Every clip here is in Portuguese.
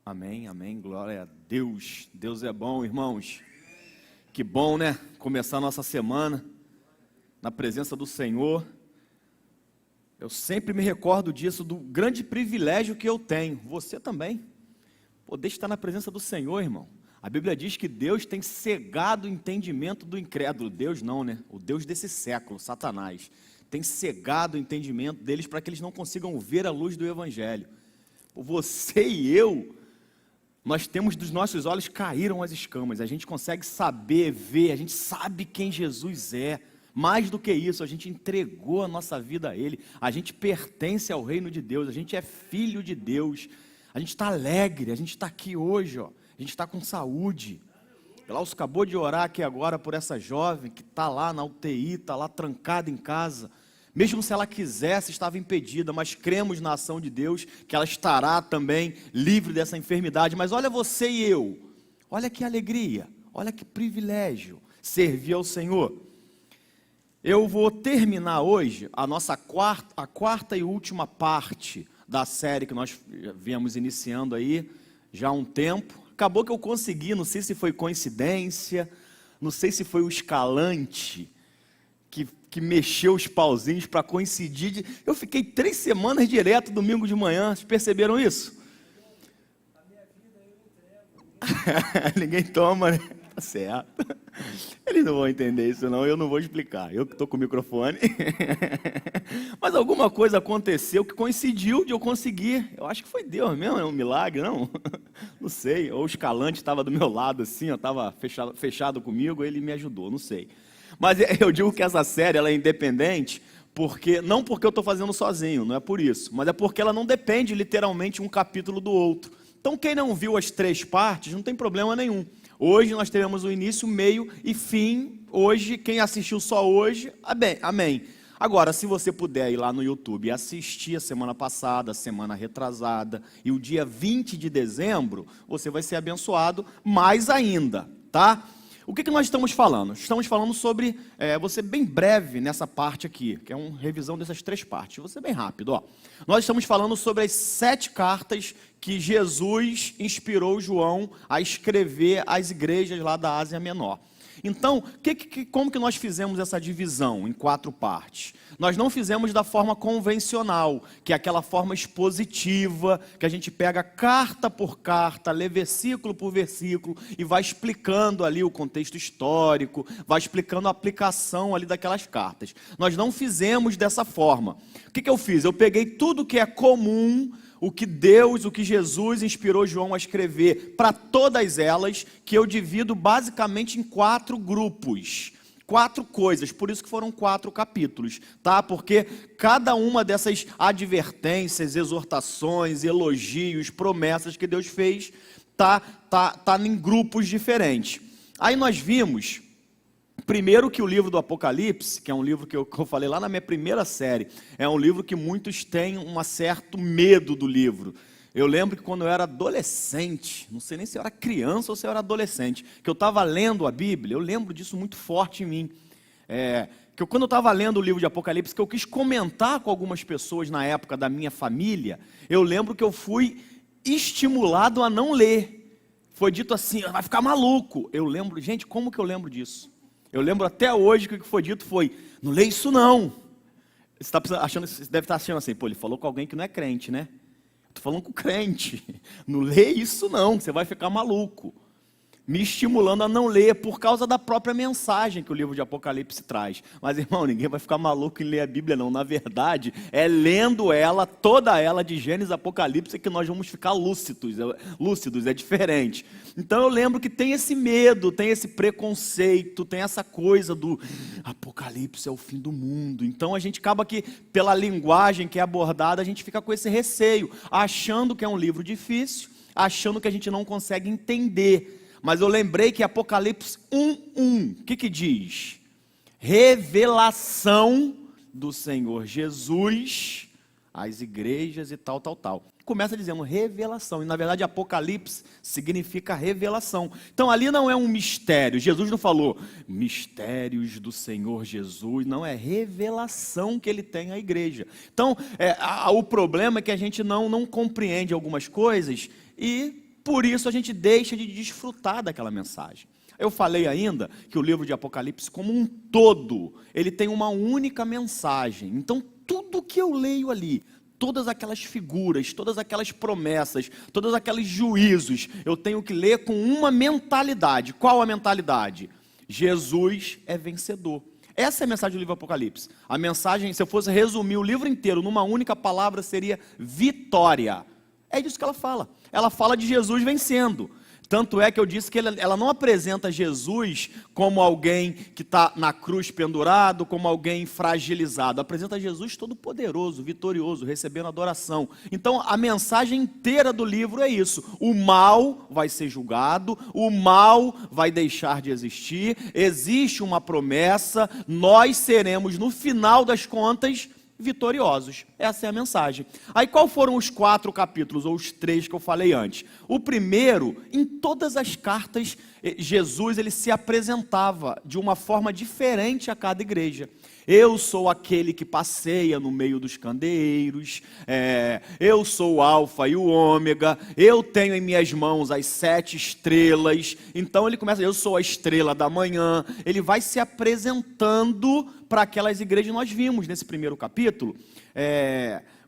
Amém, amém, glória a Deus. Deus é bom, irmãos. Que bom, né? Começar a nossa semana na presença do Senhor. Eu sempre me recordo disso, do grande privilégio que eu tenho. Você também. Poder estar na presença do Senhor, irmão. A Bíblia diz que Deus tem cegado o entendimento do incrédulo. Deus não, né? O Deus desse século, Satanás, tem cegado o entendimento deles para que eles não consigam ver a luz do Evangelho. Você e eu, nós temos, dos nossos olhos caíram as escamas, a gente consegue saber, ver, a gente sabe quem Jesus é. Mais do que isso, a gente entregou a nossa vida a Ele, a gente pertence ao reino de Deus, a gente é filho de Deus, a gente está alegre, a gente está aqui hoje, ó, a gente está com saúde. Glaucio acabou de orar aqui agora por essa jovem que está lá na UTI, está lá trancada em casa. Mesmo se ela quisesse, estava impedida, mas cremos na ação de Deus, que ela estará também livre dessa enfermidade. Mas olha você e eu, olha que alegria, olha que privilégio servir ao Senhor. Eu vou terminar hoje a nossa quarta e última parte da série que nós viemos iniciando aí já há um tempo. Acabou que eu consegui, não sei se foi coincidência, não sei se foi o escalante que mexeu os pauzinhos para coincidir. Eu fiquei 3 semanas direto, domingo de manhã. Vocês perceberam isso? Ninguém toma, né? Tá certo. Eles não vão entender isso não, eu não vou explicar. Eu que estou com o microfone. Mas alguma coisa aconteceu que coincidiu de eu conseguir. Eu acho que foi Deus mesmo, é um milagre, não? Não sei. Ou o escalante estava do meu lado assim, estava fechado comigo, ele me ajudou, não sei. Mas eu digo que essa série ela é independente, não porque eu estou fazendo sozinho, não é por isso, mas é porque ela não depende literalmente um capítulo do outro. Então quem não viu as 3 partes, não tem problema nenhum. Hoje nós teremos o início, meio e fim. Hoje, quem assistiu só hoje, amém. Agora, se você puder ir lá no YouTube e assistir a semana passada, a semana retrasada e o dia 20 de dezembro, você vai ser abençoado mais ainda, tá? O que nós estamos falando? Estamos falando sobre, vou ser bem breve nessa parte aqui, que é uma revisão dessas 3 partes, vou ser bem rápido. Ó. Nós estamos falando sobre as 7 cartas que Jesus inspirou João a escrever às igrejas lá da Ásia Menor. Então, como que nós fizemos essa divisão em 4 partes? Nós não fizemos da forma convencional, que é aquela forma expositiva, que a gente pega carta por carta, lê versículo por versículo e vai explicando ali o contexto histórico, vai explicando a aplicação ali daquelas cartas. Nós não fizemos dessa forma. O que eu fiz? Eu peguei tudo que é comum, o que Jesus inspirou João a escrever para todas elas, que eu divido basicamente em 4 grupos. 4 coisas, por isso que foram 4 capítulos, tá? Porque cada uma dessas advertências, exortações, elogios, promessas que Deus fez, tá em grupos diferentes. Aí nós vimos, primeiro, que o livro do Apocalipse, que é um livro que eu falei lá na minha primeira série, é um livro que muitos têm um certo medo do livro. Eu lembro que quando eu era adolescente, não sei nem se eu era criança ou se eu era adolescente, que eu estava lendo a Bíblia, eu lembro disso muito forte em mim. Quando eu estava lendo o livro de Apocalipse, que eu quis comentar com algumas pessoas na época da minha família, eu lembro que eu fui estimulado a não ler. Foi dito assim, vai ficar maluco. Eu lembro, gente, como que eu lembro disso? Eu lembro até hoje que o que foi dito foi, não lê isso não. Você deve estar achando assim, ele falou com alguém que não é crente, né? Estou falando com crente, não lê isso não, você vai ficar maluco. Me estimulando a não ler por causa da própria mensagem que o livro de Apocalipse traz. Mas, irmão, ninguém vai ficar maluco em ler a Bíblia, não. Na verdade, é lendo ela, toda ela, de Gênesis a Apocalipse, que nós vamos ficar lúcidos, é diferente. Então, eu lembro que tem esse medo, tem esse preconceito, tem essa coisa do Apocalipse é o fim do mundo. Então, a gente acaba que, pela linguagem que é abordada, a gente fica com esse receio, achando que é um livro difícil, achando que a gente não consegue entender. Mas eu lembrei que Apocalipse 1:1, o que diz? Revelação do Senhor Jesus às igrejas e tal. Começa dizendo revelação, e na verdade Apocalipse significa revelação. Então ali não é um mistério, Jesus não falou mistérios do Senhor Jesus, não, é revelação que ele tem à igreja. Então o problema é que a gente não compreende algumas coisas e Por isso a gente deixa de desfrutar daquela mensagem. Eu falei ainda que o livro de Apocalipse, como um todo, ele tem uma única mensagem. Então, tudo que eu leio ali, todas aquelas figuras, todas aquelas promessas, todos aqueles juízos, eu tenho que ler com uma mentalidade. Qual a mentalidade? Jesus é vencedor. Essa é a mensagem do livro Apocalipse. A mensagem, se eu fosse resumir o livro inteiro numa única palavra, seria vitória. É disso que ela fala. Ela fala de Jesus vencendo. Tanto é que eu disse que ela não apresenta Jesus como alguém que está na cruz pendurado, como alguém fragilizado. Apresenta Jesus todo poderoso, vitorioso, recebendo adoração. Então a mensagem inteira do livro é isso. O mal vai ser julgado, o mal vai deixar de existir. Existe uma promessa, nós seremos no final das contas vitoriosos. Essa é a mensagem. Aí qual foram os 4 capítulos, ou os 3 que eu falei antes? O primeiro, em todas as cartas, Jesus ele se apresentava de uma forma diferente a cada igreja. Eu sou aquele que passeia no meio dos candeeiros, eu sou o alfa e o ômega, eu tenho em minhas mãos as 7 estrelas. Então ele começa, eu sou a estrela da manhã. Ele vai se apresentando para aquelas igrejas. Nós vimos nesse primeiro capítulo,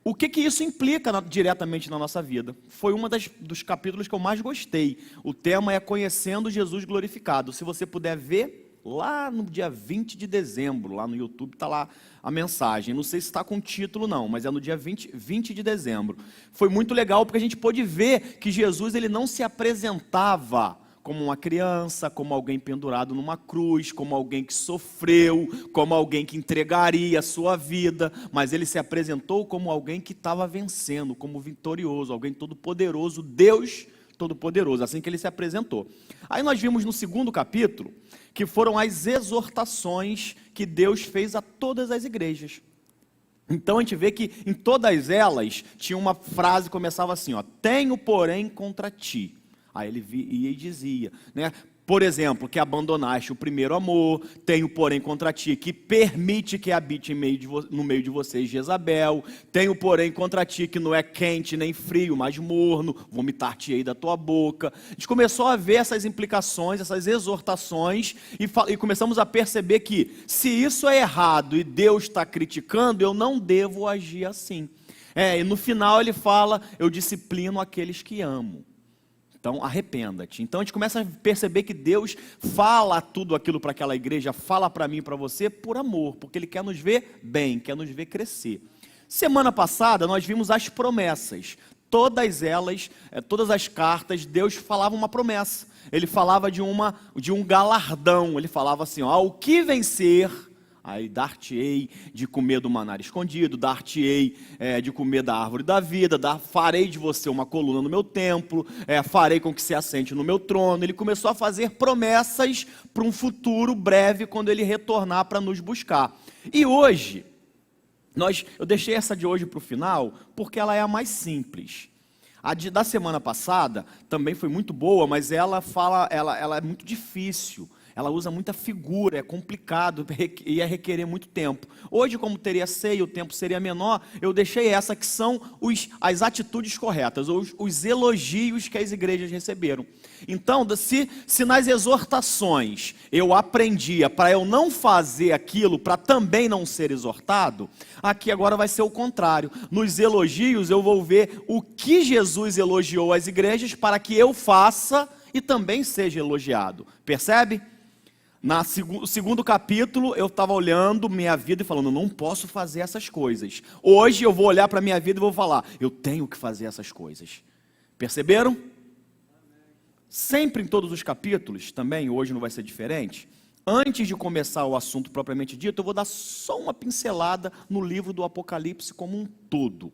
o que isso implica diretamente na nossa vida. Foi dos capítulos que eu mais gostei. O tema é Conhecendo Jesus Glorificado. Se você puder ver, lá no dia 20 de dezembro, lá no YouTube está lá a mensagem. Não sei se está com título não, mas é no dia 20 de dezembro. Foi muito legal porque a gente pôde ver que Jesus ele não se apresentava como uma criança, como alguém pendurado numa cruz, como alguém que sofreu, como alguém que entregaria a sua vida, mas ele se apresentou como alguém que estava vencendo, como vitorioso, alguém todo-poderoso, Deus todo-poderoso, assim que ele se apresentou. Aí nós vimos no segundo capítulo, que foram as exortações que Deus fez a todas as igrejas. Então a gente vê que em todas elas tinha uma frase que começava assim, tenho porém contra ti. Aí ele ia e dizia, né? Por exemplo, que abandonaste o primeiro amor, tenho porém contra ti, que permite que habite no meio de vocês Jezabel, tenho porém contra ti, que não é quente nem frio, mas morno, vomitar-te-ei da tua boca. A gente começou a ver essas implicações, essas exortações, e começamos a perceber que, se isso é errado e Deus está criticando, eu não devo agir assim. E no final ele fala, eu disciplino aqueles que amo. Então, arrependa-te. Então, a gente começa a perceber que Deus fala tudo aquilo para aquela igreja, fala para mim e para você por amor, porque Ele quer nos ver bem, quer nos ver crescer. Semana passada, nós vimos as promessas. Todas elas, todas as cartas, Deus falava uma promessa. Ele falava de um galardão. Ele falava assim, ao que vencer... Aí dar-te-ei de comer do maná escondido, dar-te-ei de comer da árvore da vida, farei de você uma coluna no meu templo, farei com que se assente no meu trono. Ele começou a fazer promessas para um futuro breve, quando ele retornar para nos buscar. E hoje, eu deixei essa de hoje para o final, porque ela é a mais simples. A da semana passada também foi muito boa, mas ela é muito difícil. Ela usa muita figura, é complicado, ia requerer muito tempo. Hoje, como teria ceia, o tempo seria menor, eu deixei essa que são as atitudes corretas, ou os elogios que as igrejas receberam. Então, se nas exortações eu aprendia para eu não fazer aquilo, para também não ser exortado, aqui agora vai ser o contrário. Nos elogios eu vou ver o que Jesus elogiou às igrejas para que eu faça e também seja elogiado. Percebe? No segundo capítulo, eu estava olhando minha vida e falando, não posso fazer essas coisas. Hoje eu vou olhar para a minha vida e vou falar, eu tenho que fazer essas coisas. Perceberam? Sempre em todos os capítulos, também, hoje não vai ser diferente. Antes de começar o assunto propriamente dito, eu vou dar só uma pincelada no livro do Apocalipse como um todo.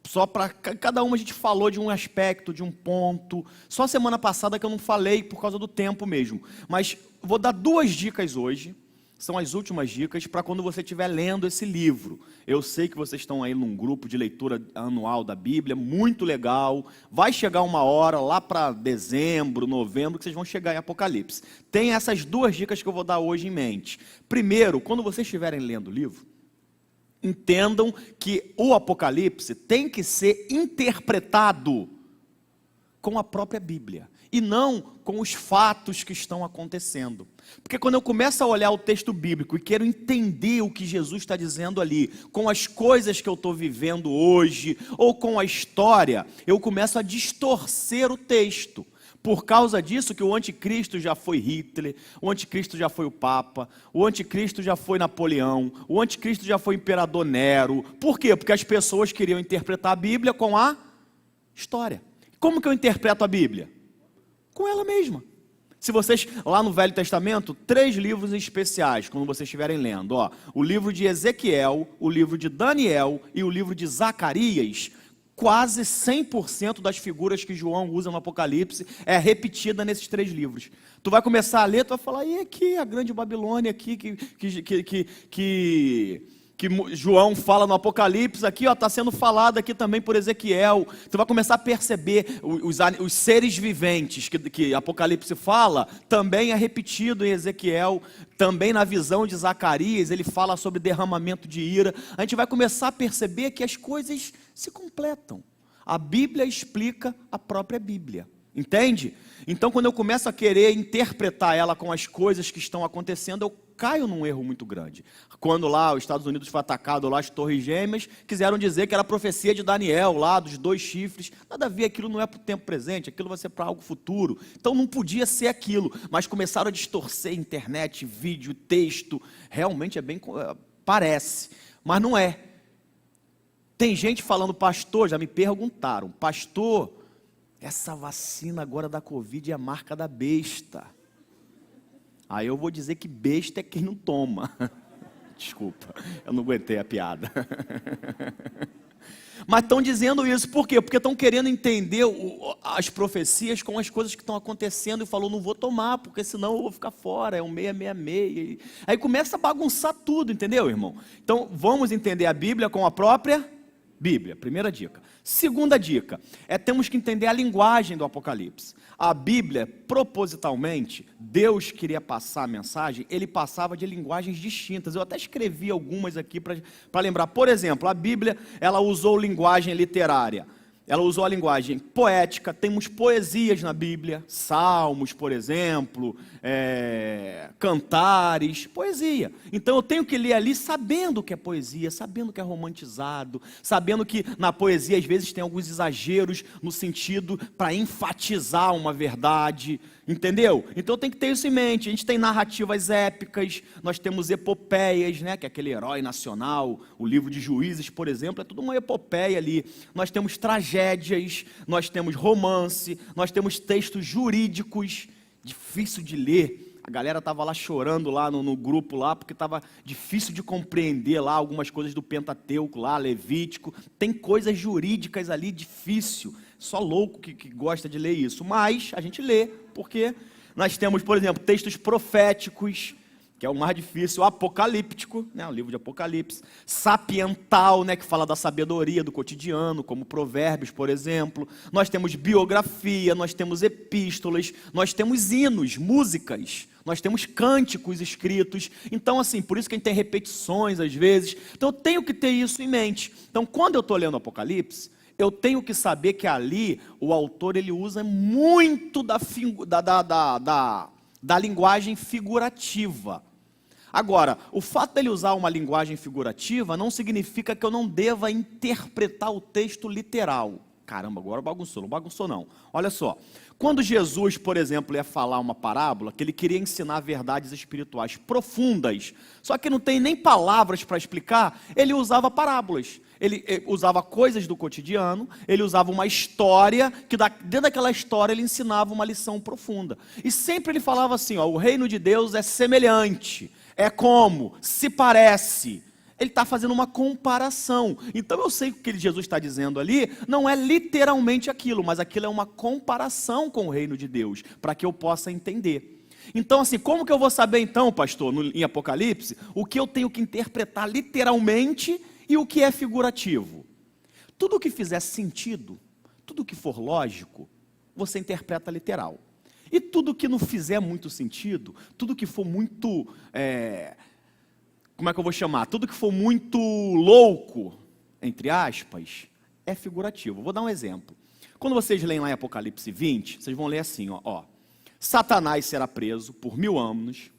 Só para cada uma a gente falou de um aspecto, de um ponto. Só semana passada que eu não falei por causa do tempo mesmo. Mas vou dar 2 dicas hoje. São as últimas dicas para quando você estiver lendo esse livro. Eu sei que vocês estão aí num grupo de leitura anual da Bíblia, muito legal. Vai chegar uma hora lá para dezembro, novembro, que vocês vão chegar em Apocalipse. Tem essas 2 dicas que eu vou dar hoje em mente. Primeiro, quando vocês estiverem lendo o livro, entendam que o Apocalipse tem que ser interpretado com a própria Bíblia, e não com os fatos que estão acontecendo. Porque quando eu começo a olhar o texto bíblico e quero entender o que Jesus está dizendo ali, com as coisas que eu estou vivendo hoje, ou com a história, eu começo a distorcer o texto. Por causa disso que o anticristo já foi Hitler, o anticristo já foi o Papa, o anticristo já foi Napoleão, o anticristo já foi o imperador Nero. Por quê? Porque as pessoas queriam interpretar a Bíblia com a história. Como que eu interpreto a Bíblia? Com ela mesma. Se vocês, lá no Velho Testamento, 3 livros especiais, quando vocês estiverem lendo, o livro de Ezequiel, o livro de Daniel e o livro de Zacarias, quase 100% das figuras que João usa no Apocalipse é repetida nesses 3 livros. Tu vai começar a ler, tu vai falar, e aqui a grande Babilônia aqui que João fala no Apocalipse, aqui está sendo falado aqui também por Ezequiel. Tu vai começar a perceber os seres viventes que Apocalipse fala, também é repetido em Ezequiel, também na visão de Zacarias, ele fala sobre derramamento de ira. A gente vai começar a perceber que as coisas se completam. A Bíblia explica a própria Bíblia. Entende? Então, quando eu começo a querer interpretar ela com as coisas que estão acontecendo, eu caio num erro muito grande. Quando lá os Estados Unidos foi atacado, lá as Torres Gêmeas, quiseram dizer que era a profecia de Daniel, lá dos 2 chifres. Nada a ver, aquilo não é para o tempo presente, aquilo vai ser para algo futuro. Então não podia ser aquilo, mas começaram a distorcer internet, vídeo, texto. Realmente é bem, parece, mas não é. Tem gente falando, pastor, já me perguntaram, pastor, essa vacina agora da Covid é a marca da besta. Aí eu vou dizer que besta é quem não toma. Desculpa, eu não aguentei a piada. Mas estão dizendo isso, por quê? Porque estão querendo entender as profecias com as coisas que estão acontecendo e falou, não vou tomar, porque senão eu vou ficar fora, é um 666. Aí começa a bagunçar tudo, entendeu, irmão? Então vamos entender a Bíblia com a própria Bíblia, primeira dica. Segunda dica, temos que entender a linguagem do Apocalipse. A Bíblia, propositalmente, Deus queria passar a mensagem, ele passava de linguagens distintas. Eu até escrevi algumas aqui para lembrar. Por exemplo, a Bíblia, ela usou linguagem literária. Ela usou a linguagem poética, temos poesias na Bíblia, salmos, por exemplo, cantares, poesia. Então eu tenho que ler ali sabendo o que é poesia, sabendo que é romantizado, sabendo que na poesia às vezes tem alguns exageros no sentido para enfatizar uma verdade, entendeu? Então tem que ter isso em mente. A gente tem narrativas épicas, nós temos epopeias, né, que é aquele herói nacional, o livro de Juízes, por exemplo, é tudo uma epopeia ali. Nós temos tragédias, nós temos romance, nós temos textos jurídicos, difícil de ler. A galera estava lá chorando lá no grupo lá, porque estava difícil de compreender lá algumas coisas do Pentateuco lá, Levítico. Tem coisas jurídicas ali, difícil. Só louco que gosta de ler isso. Mas a gente lê, porque nós temos, por exemplo, textos proféticos, que é o mais difícil, apocalíptico, né, o livro de Apocalipse, sapiental, né, que fala da sabedoria do cotidiano, como Provérbios, por exemplo. Nós temos biografia, nós temos epístolas, nós temos hinos, músicas, nós temos cânticos escritos. Então, assim, por isso que a gente tem repetições às vezes. Então, eu tenho que ter isso em mente. Então, quando eu estou lendo Apocalipse, eu tenho que saber que ali o autor ele usa muito da linguagem figurativa. Agora, o fato dele usar uma linguagem figurativa não significa que eu não deva interpretar o texto literal. Caramba, agora bagunçou. Não bagunçou não. Olha só, quando Jesus, por exemplo, ia falar uma parábola, que ele queria ensinar verdades espirituais profundas, só que não tem nem palavras para explicar, ele usava parábolas. Ele usava coisas do cotidiano, ele usava uma história, que dentro daquela história ele ensinava uma lição profunda. E sempre ele falava assim, o reino de Deus é semelhante, é como, se parece. Ele está fazendo uma comparação. Então eu sei que o que Jesus está dizendo ali não é literalmente aquilo, mas aquilo é uma comparação com o reino de Deus, para que eu possa entender. Então assim, como que eu vou saber então, pastor, em Apocalipse, o que eu tenho que interpretar literalmente e o que é figurativo? Tudo que fizer sentido, tudo que for lógico, você interpreta literal. E tudo que não fizer muito sentido, tudo que for muito, como é que eu vou chamar? Tudo que for muito louco, entre aspas, é figurativo. Vou dar um exemplo. Quando vocês leem lá em Apocalipse 20, vocês vão ler assim, ó. Satanás será preso por 1000 anos,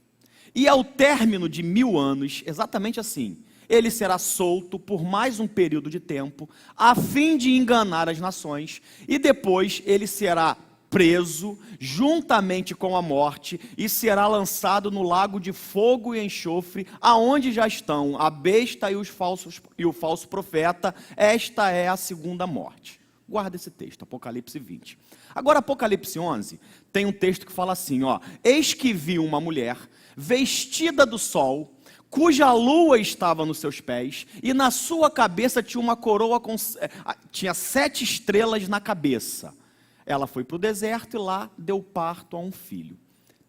e ao término de 1000 anos, exatamente assim, ele será solto por mais um período de tempo, a fim de enganar as nações, e depois ele será preso juntamente com a morte e será lançado no lago de fogo e enxofre, aonde já estão a besta e o falso profeta. Esta é a segunda morte. Guarda esse texto, Apocalipse 20. Agora, Apocalipse 11, tem um texto que fala assim, eis que vi uma mulher vestida do sol, cuja lua estava nos seus pés, e na sua cabeça tinha uma coroa tinha 7 estrelas na cabeça. Ela foi para o deserto e lá deu parto a um filho.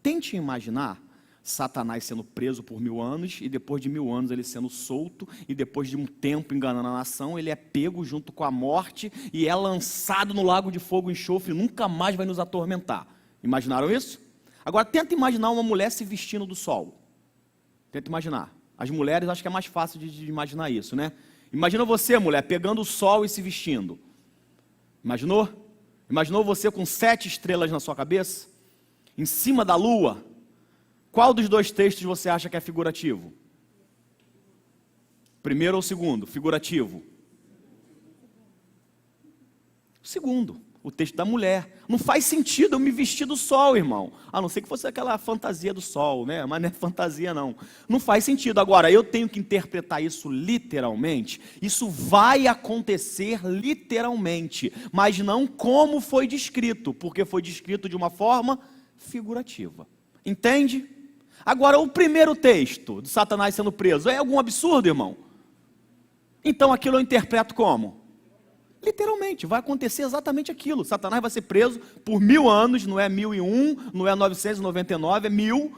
Tente imaginar Satanás sendo preso por 1000 anos, e depois de 1000 anos ele sendo solto, e depois de um tempo enganando a nação, ele é pego junto com a morte, e é lançado no lago de fogo e enxofre, e nunca mais vai nos atormentar. Imaginaram isso? Agora tenta imaginar uma mulher se vestindo do sol. Tenta imaginar. As mulheres, acho que é mais fácil de imaginar isso, né? Imagina você, mulher, pegando o sol e se vestindo. Imaginou? Imaginou você com 7 estrelas na sua cabeça? Em cima da lua? Qual dos dois textos você acha que é figurativo? Primeiro ou segundo? Figurativo. Segundo, o texto da mulher. Não faz sentido eu me vestir do sol, irmão. A não ser que fosse aquela fantasia do sol, né? Mas não é fantasia, não. Não faz sentido. Agora, eu tenho que interpretar isso literalmente. Isso vai acontecer literalmente, mas não como foi descrito, porque foi descrito de uma forma figurativa. Entende? Agora, o primeiro texto de Satanás sendo preso, é algum absurdo, irmão? Então, aquilo eu interpreto como? Literalmente, vai acontecer exatamente aquilo. Satanás vai ser preso por 1000 anos, não é 1001, não é 999, é 1000.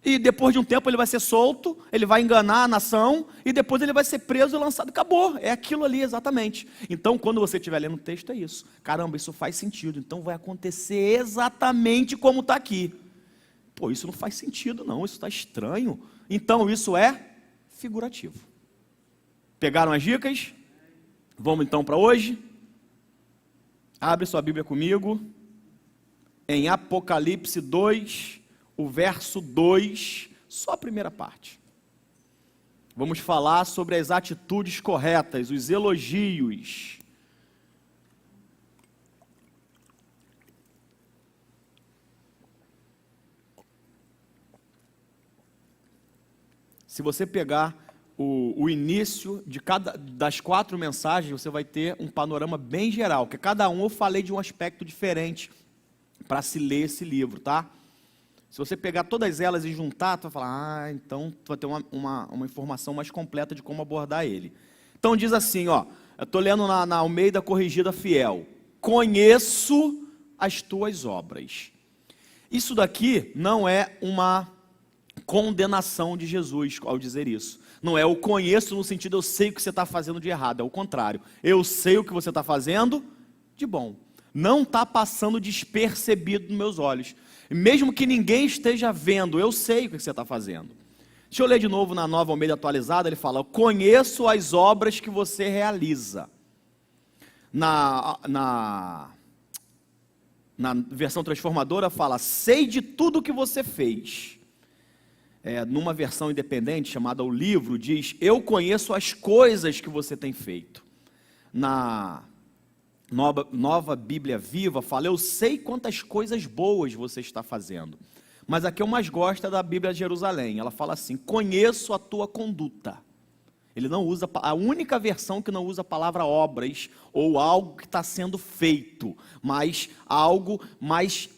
E depois de um tempo ele vai ser solto, ele vai enganar a nação, e depois ele vai ser preso e lançado. Acabou, é aquilo ali exatamente. Então, quando você estiver lendo o texto, é isso. Caramba, isso faz sentido, então vai acontecer exatamente como está aqui. Pô, isso não faz sentido não, isso está estranho. Então, isso é figurativo. Pegaram as dicas? Vamos então para hoje? Abre sua Bíblia comigo, em Apocalipse 2, o verso 2, só a primeira parte. Vamos falar sobre as atitudes corretas, os elogios. Se você pegar o início de das 4 mensagens, você vai ter um panorama bem geral, que cada um eu falei de um aspecto diferente para se ler esse livro, tá? Se você pegar todas elas e juntar, tu vai falar, então tu vai ter uma informação mais completa de como abordar ele. Então diz assim, eu estou lendo na Almeida Corrigida Fiel, conheço as tuas obras. Isso daqui não é uma condenação de Jesus ao dizer isso. Não é eu conheço no sentido eu sei o que você está fazendo de errado, é o contrário. Eu sei o que você está fazendo de bom. Não está passando despercebido nos meus olhos. Mesmo que ninguém esteja vendo, eu sei o que você está fazendo. Deixa eu ler de novo na Nova Almeida Atualizada, ele fala, eu conheço as obras que você realiza. Na versão transformadora fala, sei de tudo o que você fez. Numa versão independente, chamada O Livro, diz, eu conheço as coisas que você tem feito. Na Nova Bíblia Viva, fala, eu sei quantas coisas boas você está fazendo. Mas a que eu mais gosto é da Bíblia de Jerusalém. Ela fala assim, conheço a tua conduta. Ele não usa, a única versão que não usa a palavra obras, ou algo que está sendo feito, mas algo mais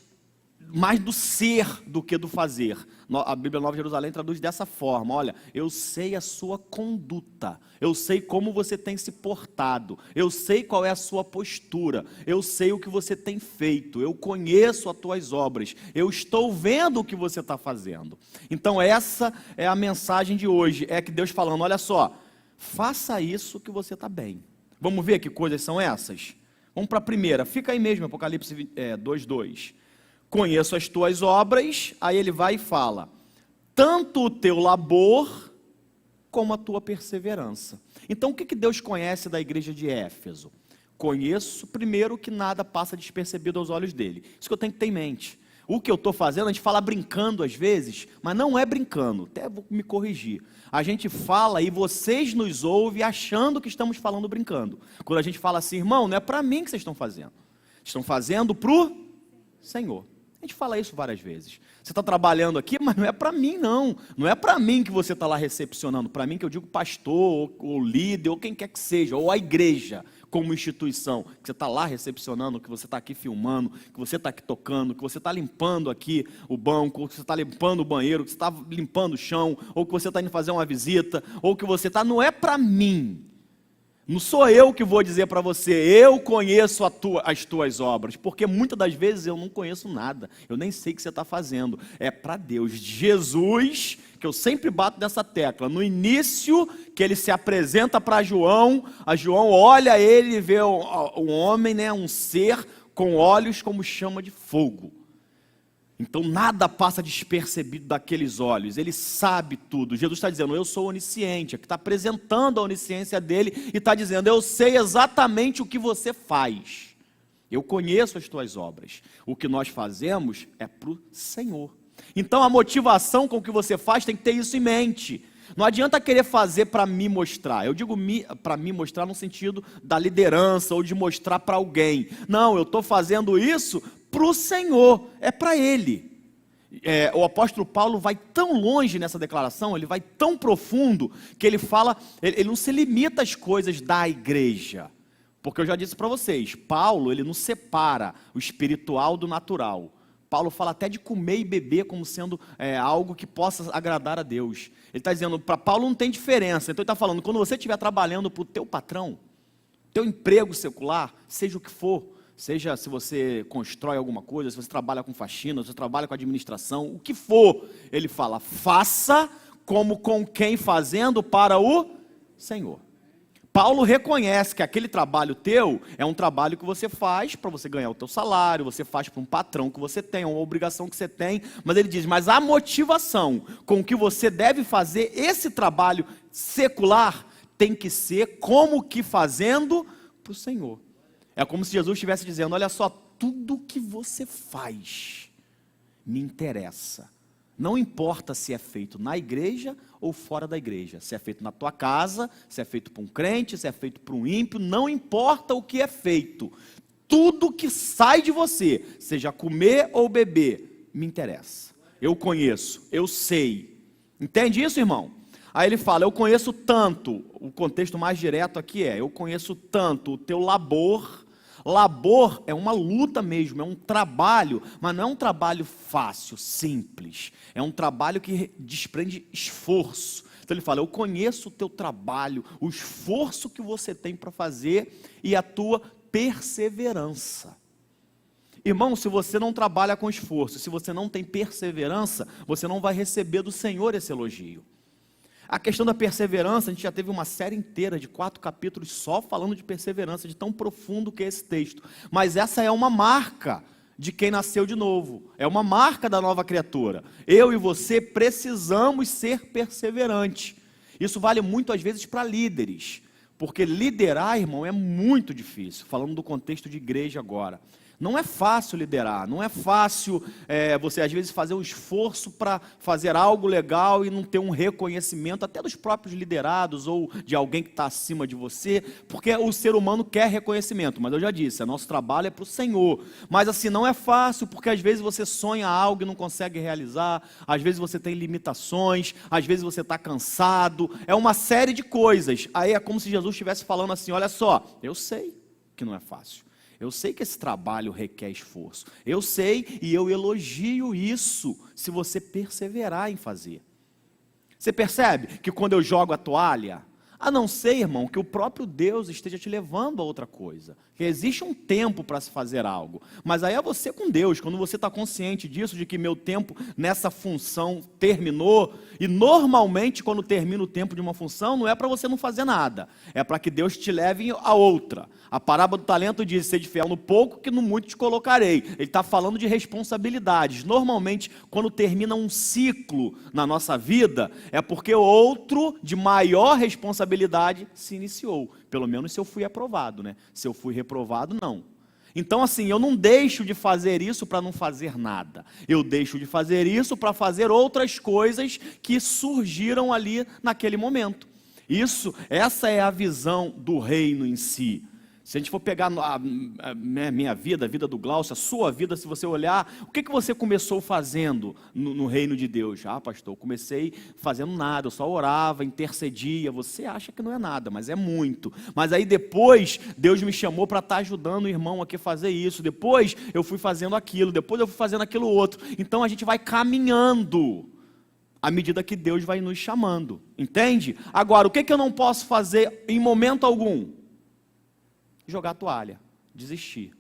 do ser do que do fazer. A Bíblia Nova de Jerusalém traduz dessa forma, olha, eu sei a sua conduta, eu sei como você tem se portado, eu sei qual é a sua postura, eu sei o que você tem feito, eu conheço as tuas obras, eu estou vendo o que você está fazendo. Então essa é a mensagem de hoje, é que Deus falando, olha só, faça isso que você está bem. Vamos ver que coisas são essas? Vamos para a primeira, fica aí mesmo, Apocalipse 2:2. Conheço as tuas obras, aí ele vai e fala, tanto o teu labor, como a tua perseverança. Então o que Deus conhece da igreja de Éfeso? conheço, primeiro, que nada passa despercebido aos olhos dele. Isso que eu tenho que ter em mente. O que eu estou fazendo, a gente fala brincando às vezes, mas não é brincando, até vou me corrigir. A gente fala e vocês nos ouvem achando que estamos falando brincando. Quando a gente fala assim, irmão, não é para mim que vocês estão fazendo. Estão fazendo para o Senhor. A gente fala isso várias vezes. Você está trabalhando aqui, mas não é para mim não. Não é para mim que você está lá recepcionando. Para mim que eu digo pastor, ou líder, ou quem quer que seja, ou a igreja como instituição. Que você está lá recepcionando, que você está aqui filmando, que você está aqui tocando, que você está limpando aqui o banco, que você está limpando o banheiro, que você está limpando o chão, ou que você está indo fazer uma visita, ou que você está... Não é para mim. Não sou eu que vou dizer para você, eu conheço as tuas obras, porque muitas das vezes eu não conheço nada, eu nem sei o que você está fazendo, é para Deus. Jesus, que eu sempre bato nessa tecla, no início que ele se apresenta para João, a João olha ele e vê um homem, né, um ser com olhos como chama de fogo. Então nada passa despercebido daqueles olhos, ele sabe tudo. Jesus está dizendo, eu sou onisciente, que está apresentando a onisciência dele e está dizendo, eu sei exatamente o que você faz, eu conheço as tuas obras, o que nós fazemos é para o Senhor. Então a motivação com que você faz tem que ter isso em mente. Não adianta querer fazer para me mostrar. Eu digo para me mostrar no sentido da liderança ou de mostrar para alguém. Não, eu estou fazendo isso para o Senhor, é para Ele. O apóstolo Paulo vai tão longe nessa declaração, ele vai tão profundo, que ele fala, ele não se limita às coisas da igreja. Porque eu já disse para vocês, Paulo, ele não separa o espiritual do natural. Paulo fala até de comer e beber como sendo algo que possa agradar a Deus. Ele está dizendo, para Paulo não tem diferença. Então ele está falando, quando você estiver trabalhando para o teu patrão, teu emprego secular, seja o que for, seja se você constrói alguma coisa, se você trabalha com faxina, se você trabalha com administração, o que for, ele fala, faça como com quem fazendo para o Senhor. Paulo reconhece que aquele trabalho teu é um trabalho que você faz para você ganhar o teu salário, você faz para um patrão que você tem, uma obrigação que você tem, mas ele diz, mas a motivação com que você deve fazer esse trabalho secular tem que ser como que fazendo para o Senhor. É como se Jesus estivesse dizendo, olha só, tudo que você faz me interessa. Não importa se é feito na igreja ou fora da igreja, se é feito na tua casa, se é feito para um crente, se é feito para um ímpio, não importa o que é feito. Tudo que sai de você, seja comer ou beber, me interessa. Eu conheço, eu sei. Entende isso, irmão? Aí ele fala, eu conheço tanto, o contexto mais direto aqui eu conheço tanto o teu labor. Labor é uma luta mesmo, é um trabalho, mas não é um trabalho fácil, simples. É um trabalho que desprende esforço. Então ele fala, eu conheço o teu trabalho, o esforço que você tem para fazer e a tua perseverança. Irmão, se você não trabalha com esforço, se você não tem perseverança, você não vai receber do Senhor esse elogio. A questão da perseverança, a gente já teve uma série inteira de 4 capítulos só falando de perseverança, de tão profundo que é esse texto. Mas essa é uma marca de quem nasceu de novo, é uma marca da nova criatura. Eu e você precisamos ser perseverantes. Isso vale muito às vezes para líderes, porque liderar, irmão, é muito difícil, falando do contexto de igreja agora. Não é fácil liderar, não é fácil você às vezes fazer um esforço para fazer algo legal e não ter um reconhecimento até dos próprios liderados ou de alguém que está acima de você, porque o ser humano quer reconhecimento, mas eu já disse, nosso trabalho é para o Senhor, mas assim não é fácil porque às vezes você sonha algo e não consegue realizar, às vezes você tem limitações, às vezes você está cansado, é uma série de coisas, aí é como se Jesus estivesse falando assim, olha só, eu sei que não é fácil. Eu sei que esse trabalho requer esforço. Eu sei e eu elogio isso se você perseverar em fazer. Você percebe que quando eu jogo a toalha, a não ser, irmão, que o próprio Deus esteja te levando a outra coisa. Que existe um tempo para se fazer algo. Mas aí é você com Deus, quando você está consciente disso, de que meu tempo nessa função terminou. E normalmente quando termina o tempo de uma função, não é para você não fazer nada. É para que Deus te leve a outra. A parábola do talento diz, sede fiel no pouco, que no muito te colocarei. Ele está falando de responsabilidades. Normalmente, quando termina um ciclo na nossa vida, é porque outro de maior responsabilidade responsabilidade se iniciou. Pelo menos se eu fui aprovado, né? Se eu fui reprovado, não. Então, assim, eu não deixo de fazer isso para não fazer nada. Eu deixo de fazer isso para fazer outras coisas que surgiram ali naquele momento. Essa é a visão do reino em si. Se a gente for pegar a minha vida, a vida do Glaucio, a sua vida, se você olhar, o que você começou fazendo no reino de Deus? Ah, pastor, eu comecei fazendo nada, eu só orava, intercedia. Você acha que não é nada, mas é muito. Mas aí depois, Deus me chamou para estar ajudando o irmão aqui a fazer isso. Depois eu fui fazendo aquilo, depois eu fui fazendo aquilo outro. Então a gente vai caminhando à medida que Deus vai nos chamando. Entende? Agora, o que eu não posso fazer em momento algum? Jogar a toalha, desistir.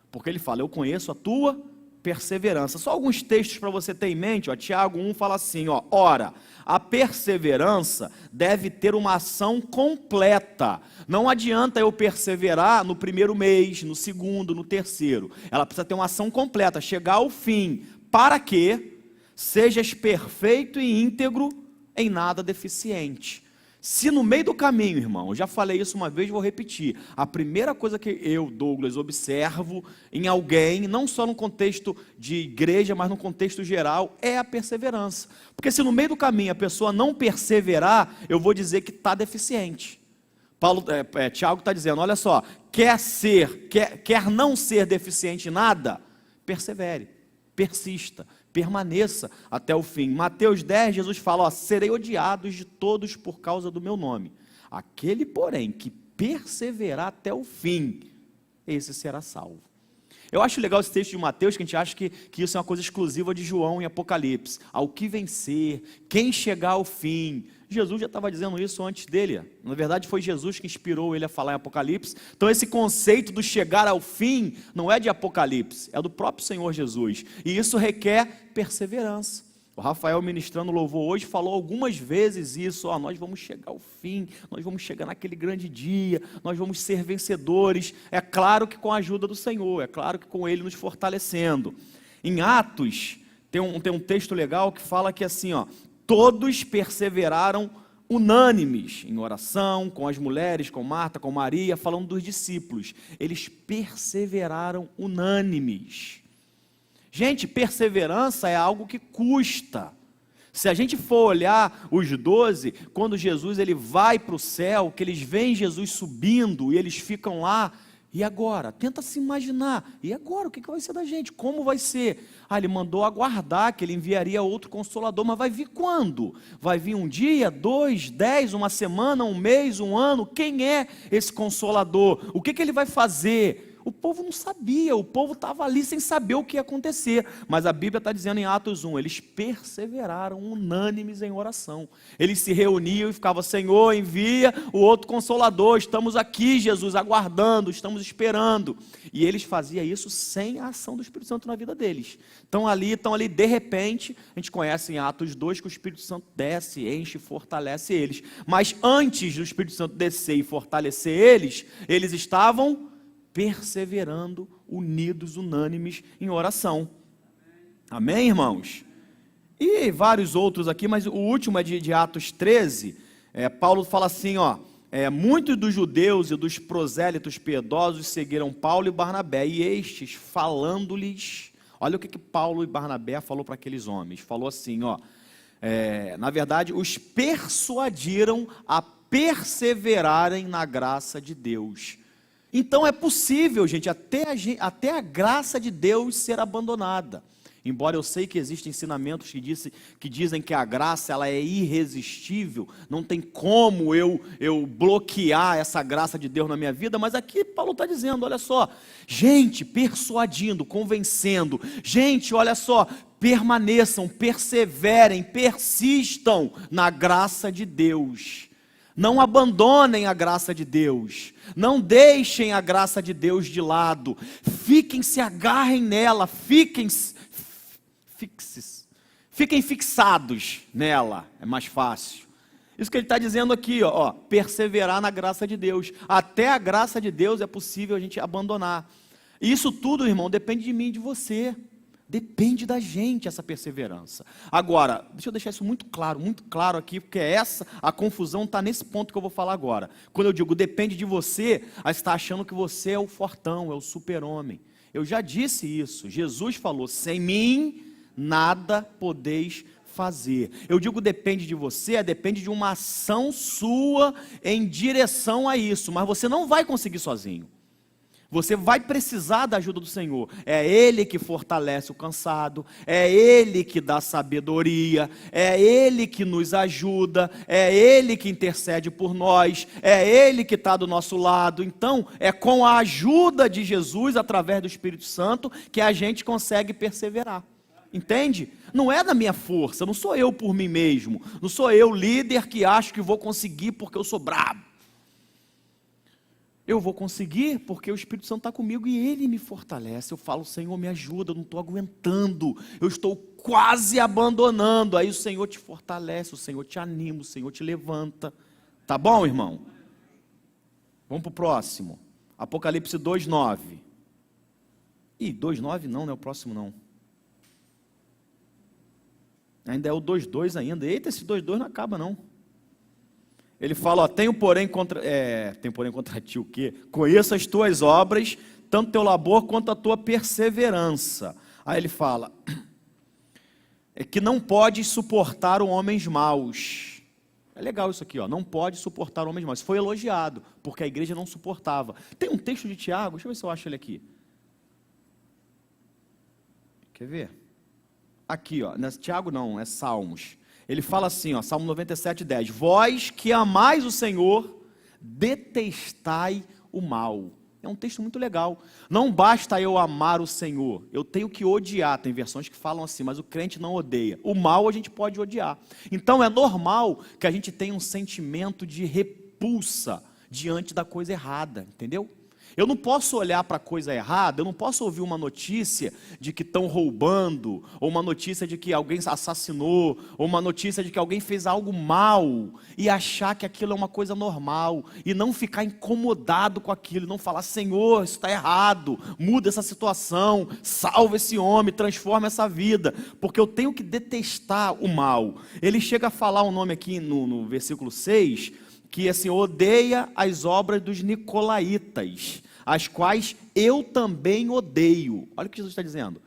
Porque ele fala, eu conheço a tua perseverança. Só alguns textos para você ter em mente. Tiago 1 fala assim, ora, a perseverança deve ter uma ação completa. Não adianta eu perseverar no primeiro mês, no segundo, no terceiro. Ela precisa ter uma ação completa, chegar ao fim, para que sejas perfeito e íntegro, em nada deficiente. Se no meio do caminho, irmão, eu já falei isso uma vez, vou repetir, a primeira coisa que eu, Douglas, observo em alguém, não só no contexto de igreja, mas no contexto geral, é a perseverança. Porque se no meio do caminho a pessoa não perseverar, eu vou dizer que está deficiente. Tiago está dizendo, olha só, quer não ser deficiente em nada, persevere, persista, permaneça até o fim. Mateus 10, Jesus fala, serei odiados de todos por causa do meu nome. Aquele, porém, que perseverar até o fim, esse será salvo. Eu acho legal esse texto de Mateus, que a gente acha que isso é uma coisa exclusiva de João em Apocalipse. Ao que vencer, quem chegar ao fim. Jesus já estava dizendo isso antes dele. Na verdade, foi Jesus que inspirou ele a falar em Apocalipse. Então, esse conceito do chegar ao fim não é de Apocalipse, é do próprio Senhor Jesus. E isso requer perseverança. O Rafael, ministrando louvor hoje, falou algumas vezes isso, nós vamos chegar ao fim, nós vamos chegar naquele grande dia, nós vamos ser vencedores. É claro que com a ajuda do Senhor, é claro que com Ele nos fortalecendo. Em Atos, tem um texto legal que fala que assim, todos perseveraram unânimes em oração, com as mulheres, com Marta, com Maria, falando dos discípulos. Eles perseveraram unânimes. Gente, perseverança é algo que custa. Se a gente for olhar os 12, quando Jesus ele vai para o céu, que eles veem Jesus subindo e eles ficam lá, e agora? Tenta se imaginar, e agora? O que vai ser da gente? Como vai ser? Ele mandou aguardar que ele enviaria outro Consolador, mas vai vir quando? Vai vir um dia, 2, 10, uma semana, um mês, um ano? Quem é esse Consolador? O que ele vai fazer? O povo não sabia, o povo estava ali sem saber o que ia acontecer, mas a Bíblia está dizendo em Atos 1, eles perseveraram unânimes em oração, eles se reuniam e ficavam, Senhor, envia o outro Consolador, estamos aqui, Jesus, aguardando, estamos esperando, e eles faziam isso sem a ação do Espírito Santo na vida deles. Estão ali, de repente, a gente conhece em Atos 2 que o Espírito Santo desce, enche e fortalece eles, mas antes do Espírito Santo descer e fortalecer eles estavam perseverando, unidos, unânimes em oração. Amém, irmãos? E vários outros aqui, mas o último é de Atos 13, Paulo fala assim, muitos dos judeus e dos prosélitos piedosos seguiram Paulo e Barnabé, e estes, falando-lhes, olha o que Paulo e Barnabé falou para aqueles homens, falou assim, na verdade, os persuadiram a perseverarem na graça de Deus. Então é possível, gente, até a graça de Deus ser abandonada. Embora eu sei que existem ensinamentos que dizem que a graça ela é irresistível, não tem como eu bloquear essa graça de Deus na minha vida, mas aqui Paulo está dizendo, olha só, gente, persuadindo, convencendo, gente, olha só, permaneçam, perseverem, persistam na graça de Deus. Não abandonem a graça de Deus, não deixem a graça de Deus de lado, se agarrem nela, fiquem fixados nela, é mais fácil. Isso que ele está dizendo aqui, perseverar na graça de Deus, até a graça de Deus é possível a gente abandonar. E isso tudo, irmão, depende de mim e de você. Depende da gente essa perseverança. Agora, deixa eu deixar isso muito claro aqui, porque a confusão está nesse ponto que eu vou falar agora. Quando eu digo depende de você, aí você está achando que você é o fortão, é o super-homem. Eu já disse isso. Jesus falou: sem mim nada podeis fazer. Eu digo depende de você, depende de uma ação sua em direção a isso, mas você não vai conseguir sozinho. Você vai precisar da ajuda do Senhor. É Ele que fortalece o cansado, é Ele que dá sabedoria, é Ele que nos ajuda, é Ele que intercede por nós, é Ele que está do nosso lado. Então, é com a ajuda de Jesus, através do Espírito Santo, que a gente consegue perseverar. Entende? Não é da minha força, não sou eu por mim mesmo, não sou eu líder que acho que vou conseguir porque eu sou brabo. Eu vou conseguir porque o Espírito Santo está comigo e Ele me fortalece. Eu falo: Senhor, me ajuda, eu não estou aguentando, eu estou quase abandonando. Aí o Senhor te fortalece, o Senhor te anima, o Senhor te levanta. Tá bom, irmão? Vamos para o próximo. Apocalipse 2:9. Ih, 2:9 não é o próximo não. Ainda é o 2:2 ainda. Eita, esse 2:2 não acaba não. Ele fala: ó, tenho porém contra ti o quê? Conheço as tuas obras, tanto teu labor quanto a tua perseverança. Aí ele fala: é que não podes suportar homens maus. É legal isso aqui, ó. Não pode suportar homens maus. Foi elogiado, porque a igreja não suportava. Tem um texto de Tiago, deixa eu ver se eu acho ele aqui. Quer ver? Aqui, ó. Não é Tiago não, é Salmos. Ele fala assim, ó, Salmo 97:10. Vós que amais o Senhor, detestai o mal. É um texto muito legal. Não basta eu amar o Senhor, eu tenho que odiar. Tem versões que falam assim, mas o crente não odeia. O mal a gente pode odiar. Então é normal que a gente tenha um sentimento de repulsa diante da coisa errada, entendeu? Eu não posso olhar para a coisa errada, eu não posso ouvir uma notícia de que estão roubando, ou uma notícia de que alguém assassinou, ou uma notícia de que alguém fez algo mal, e achar que aquilo é uma coisa normal, e não ficar incomodado com aquilo, não falar: Senhor, isso está errado, muda essa situação, salva esse homem, transforma essa vida, porque eu tenho que detestar o mal. Ele chega a falar um nome aqui no versículo 6, que assim, odeia as obras dos nicolaítas, as quais eu também odeio. Olha o que Jesus está dizendo.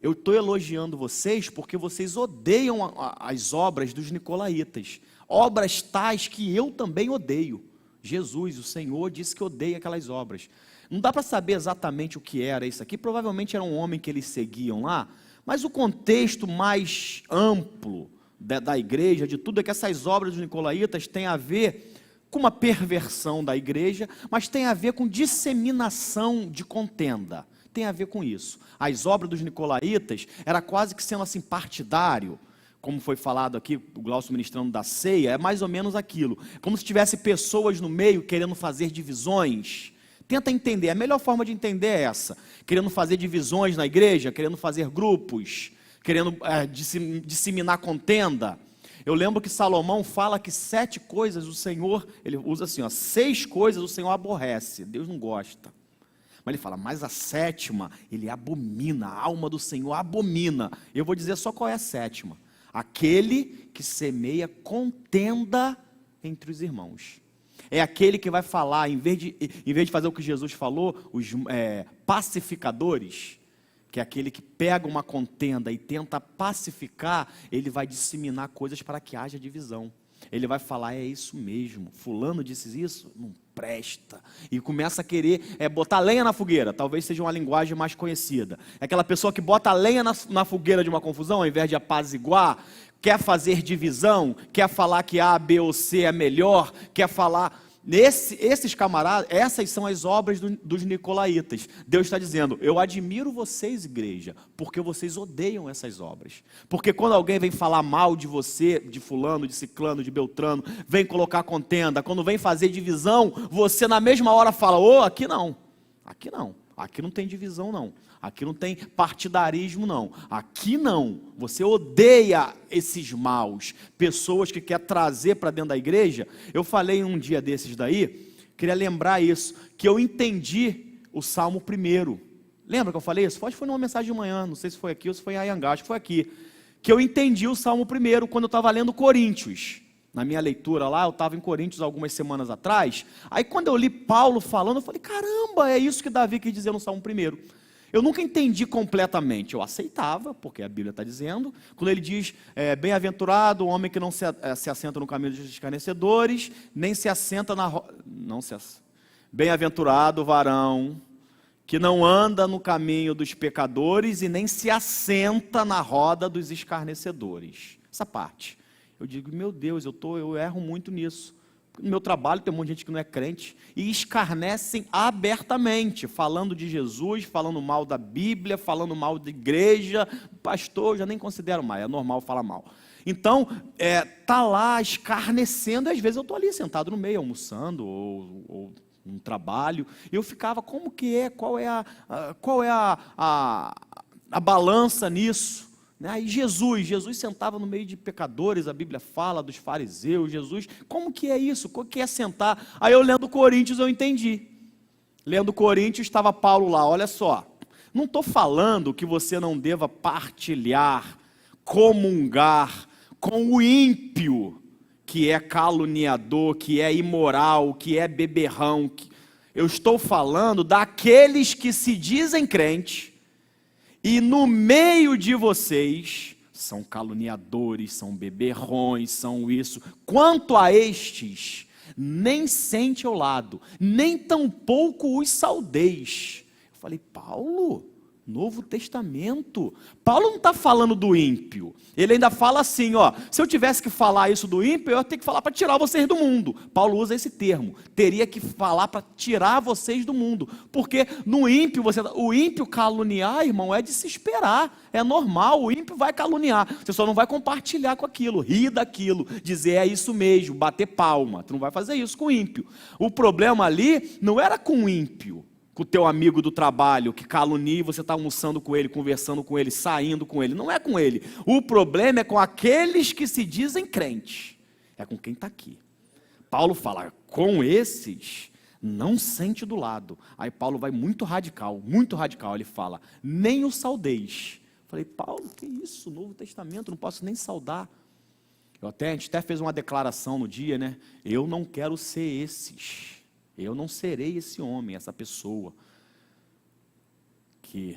Eu estou elogiando vocês porque vocês odeiam as obras dos nicolaítas, obras tais que eu também odeio. Jesus, o Senhor, disse que odeia aquelas obras. Não dá para saber exatamente o que era isso aqui, provavelmente era um homem que eles seguiam lá, mas o contexto mais amplo da igreja, de tudo, é que essas obras dos nicolaítas têm a ver com uma perversão da igreja, mas tem a ver com disseminação de contenda, tem a ver com isso. As obras dos nicolaítas era quase que sendo assim partidário, como foi falado aqui, o Glaucio ministrando da ceia, é mais ou menos aquilo, como se tivesse pessoas no meio querendo fazer divisões. Tenta entender, a melhor forma de entender é essa, querendo fazer divisões na igreja, querendo fazer grupos, querendo disseminar contenda. Eu lembro que Salomão fala que 7 coisas o Senhor, ele usa assim, ó, 6 coisas o Senhor aborrece, Deus não gosta. Mas ele fala, mas a 7ª, ele abomina, a alma do Senhor abomina. Eu vou dizer só qual é a 7ª. Aquele que semeia contenda entre os irmãos. É aquele que vai falar, em vez de fazer o que Jesus falou, os pacificadores, que é aquele que pega uma contenda e tenta pacificar, ele vai disseminar coisas para que haja divisão. Ele vai falar, é isso mesmo, fulano disse isso, não presta. E começa a querer botar lenha na fogueira, talvez seja uma linguagem mais conhecida. É aquela pessoa que bota lenha na fogueira de uma confusão, ao invés de apaziguar, quer fazer divisão, quer falar que A, B ou C é melhor, quer falar... Esses camaradas, essas são as obras dos nicolaítas. Deus está dizendo, eu admiro vocês, igreja, porque vocês odeiam essas obras. Porque quando alguém vem falar mal de você, de fulano, de ciclano, de beltrano, vem colocar contenda, quando vem fazer divisão, você na mesma hora fala, aqui não, aqui não tem divisão não. Aqui não tem partidarismo não, aqui não, você odeia esses maus, pessoas que quer trazer para dentro da igreja. Eu falei um dia desses daí, queria lembrar isso, que eu entendi o Salmo 1, Lembra que eu falei isso? Acho que foi numa mensagem de manhã, não sei se foi aqui ou se foi em Ayangá, acho que foi aqui, que eu entendi o Salmo 1 quando eu estava lendo Coríntios. Na minha leitura lá, eu estava em Coríntios algumas semanas atrás, aí quando eu li Paulo falando, eu falei, caramba, é isso que Davi quis dizer no Salmo 1. Eu nunca entendi completamente, eu aceitava, porque a Bíblia está dizendo, quando ele diz, bem-aventurado o homem que não se assenta no caminho dos escarnecedores, nem se assenta bem-aventurado o varão que não anda no caminho dos pecadores e nem se assenta na roda dos escarnecedores. Essa parte. Eu digo, meu Deus, eu erro muito nisso. No meu trabalho tem um monte de gente que não é crente e escarnecem abertamente, falando de Jesus, falando mal da Bíblia, falando mal da igreja. Pastor, eu já nem considero mais, é normal falar mal. Então, tá lá escarnecendo, e às vezes eu estou ali sentado no meio, almoçando, ou no trabalho, e eu ficava, como que é, qual é a balança nisso? Aí Jesus sentava no meio de pecadores, a Bíblia fala dos fariseus, Jesus, como que é isso? Como que é sentar? Aí eu lendo Coríntios eu entendi. Lendo Coríntios estava Paulo lá, olha só, não estou falando que você não deva partilhar, comungar com o ímpio, que é caluniador, que é imoral, que é beberrão. Eu estou falando daqueles que se dizem crentes, e no meio de vocês, são caluniadores, são beberrões, são isso. Quanto a estes, nem sente ao lado, nem tampouco os saudeis. Eu falei, Paulo, Novo Testamento, Paulo não está falando do ímpio, ele ainda fala assim, se eu tivesse que falar isso do ímpio, eu ia ter que falar para tirar vocês do mundo. Paulo usa esse termo, teria que falar para tirar vocês do mundo, porque no ímpio, o ímpio caluniar, irmão, é de se esperar, é normal, o ímpio vai caluniar, você só não vai compartilhar com aquilo, rir daquilo, dizer é isso mesmo, bater palma, tu não vai fazer isso com o ímpio. O problema ali não era com o ímpio, com o teu amigo do trabalho, que calunia, você está almoçando com ele, conversando com ele, saindo com ele, não é com ele. O problema é com aqueles que se dizem crentes, é com quem está aqui. Paulo fala, com esses, não sente do lado. Aí Paulo vai muito radical, ele fala, nem o saudeis. Falei, Paulo, que isso, Novo Testamento, não posso nem saudar. A gente até fez uma declaração no dia, né? Eu não quero ser esses. Eu não serei esse homem, essa pessoa que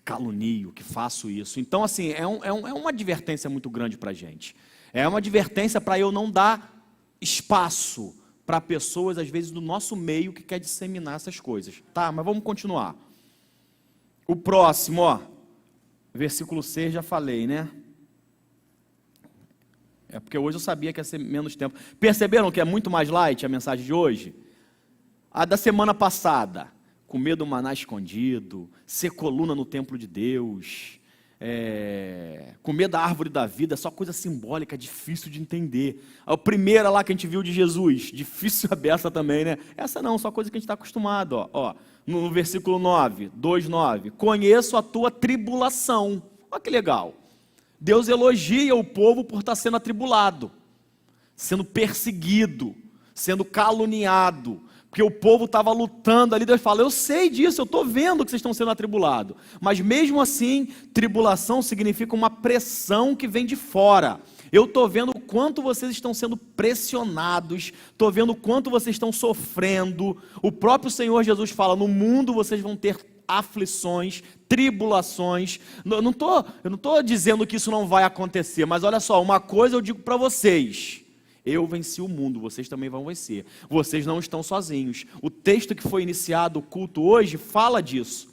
calunio, que faço isso. Então, assim, é uma advertência muito grande para a gente. É uma advertência para eu não dar espaço para pessoas, às vezes, do nosso meio que quer disseminar essas coisas. Tá, mas vamos continuar. O próximo, versículo 6, já falei, né? É porque hoje eu sabia que ia ser menos tempo. Perceberam que é muito mais light a mensagem de hoje? A da semana passada, comer do maná escondido, ser coluna no templo de Deus, comer da árvore da vida, só coisa simbólica, difícil de entender. A primeira lá que a gente viu de Jesus, difícil a beça também, né? Essa não, só coisa que a gente está acostumado. No versículo 9, 2:9, conheço a tua tribulação. Olha que legal. Deus elogia o povo por estar sendo atribulado, sendo perseguido, sendo caluniado, porque o povo estava lutando ali. Deus fala, eu sei disso, eu estou vendo que vocês estão sendo atribulados, mas mesmo assim, tribulação significa uma pressão que vem de fora. Eu estou vendo o quanto vocês estão sendo pressionados, estou vendo o quanto vocês estão sofrendo. O próprio Senhor Jesus fala, no mundo vocês vão ter aflições, tribulações. Eu não estou dizendo que isso não vai acontecer, mas olha só, uma coisa eu digo para vocês, eu venci o mundo, vocês também vão vencer, vocês não estão sozinhos. O texto que foi iniciado o culto hoje fala disso,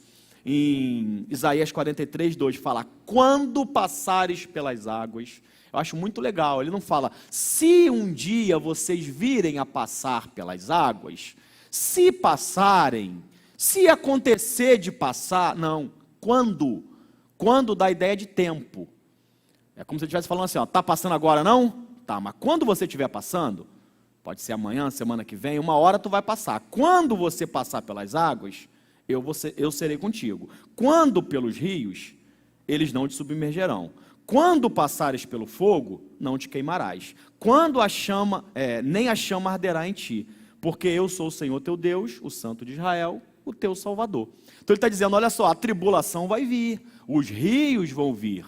em Isaías 43:2, fala, quando passares pelas águas. Eu acho muito legal, ele não fala, se um dia vocês virem a passar pelas águas, se passarem, se acontecer de passar, não, quando dá ideia de tempo, é como se eu estivesse falando assim, está passando agora não? Tá, mas quando você estiver passando, pode ser amanhã, semana que vem, uma hora tu vai passar, quando você passar pelas águas, eu serei contigo, quando pelos rios, eles não te submergerão, quando passares pelo fogo, não te queimarás, quando nem a chama arderá em ti, porque eu sou o Senhor teu Deus, o Santo de Israel, o teu Salvador. Então ele está dizendo, olha só, a tribulação vai vir, os rios vão vir.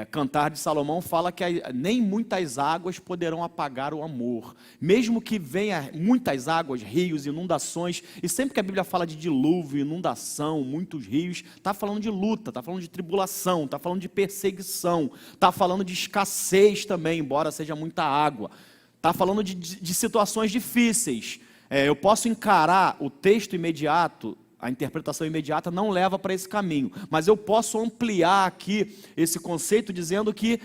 Cantar de Salomão fala que nem muitas águas poderão apagar o amor, mesmo que venha muitas águas, rios, inundações, e sempre que a Bíblia fala de dilúvio, inundação, muitos rios, está falando de luta, está falando de tribulação, está falando de perseguição, está falando de escassez também, embora seja muita água, está falando de situações difíceis. Eu posso encarar o texto imediato, a interpretação imediata não leva para esse caminho, mas eu posso ampliar aqui esse conceito dizendo que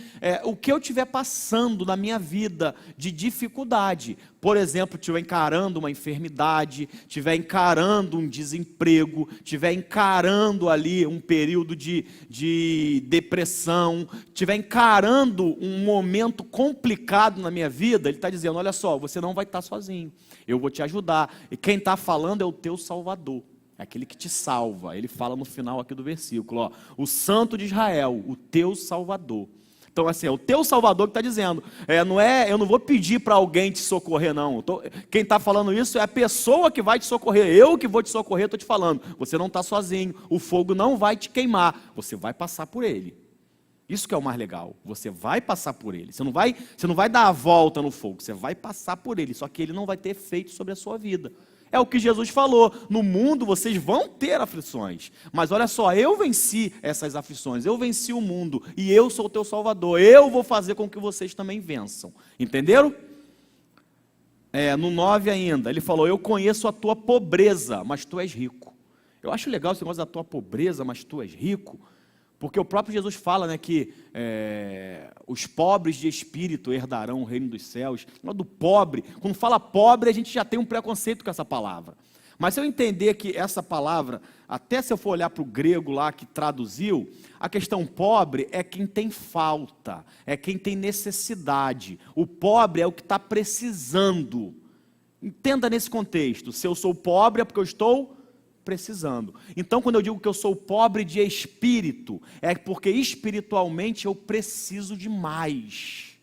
o que eu estiver passando na minha vida de dificuldade, por exemplo, estiver encarando uma enfermidade, estiver encarando um desemprego, estiver encarando ali um período de depressão, estiver encarando um momento complicado na minha vida, ele está dizendo, olha só, você não vai estar sozinho, eu vou te ajudar, e quem está falando é o teu Salvador. É aquele que te salva. Ele fala no final aqui do versículo, ó, o Santo de Israel, o teu Salvador. Então assim, é o teu Salvador que está dizendo, eu não vou pedir para alguém te socorrer não, quem está falando isso é a pessoa que vai te socorrer, eu que vou te socorrer, estou te falando, você não está sozinho, o fogo não vai te queimar, você vai passar por ele. Isso que é o mais legal, você vai passar por ele, você não vai dar a volta no fogo, você vai passar por ele, só que ele não vai ter efeito sobre a sua vida. É o que Jesus falou, no mundo vocês vão ter aflições, mas olha só, eu venci essas aflições, eu venci o mundo, e eu sou o teu Salvador, eu vou fazer com que vocês também vençam, entenderam? No 9 ainda, ele falou, eu conheço a tua pobreza, mas tu és rico. Eu acho legal esse negócio da tua pobreza, mas tu és rico, porque o próprio Jesus fala, né, que os pobres de espírito herdarão o reino dos céus. Do pobre, quando fala pobre, a gente já tem um preconceito com essa palavra. Mas se eu entender que essa palavra, até se eu for olhar para o grego lá que traduziu, a questão pobre é quem tem falta, é quem tem necessidade. O pobre é o que está precisando. Entenda nesse contexto, se eu sou pobre é porque eu estou precisando. Então, quando eu digo que eu sou pobre de espírito, é porque espiritualmente eu preciso de mais.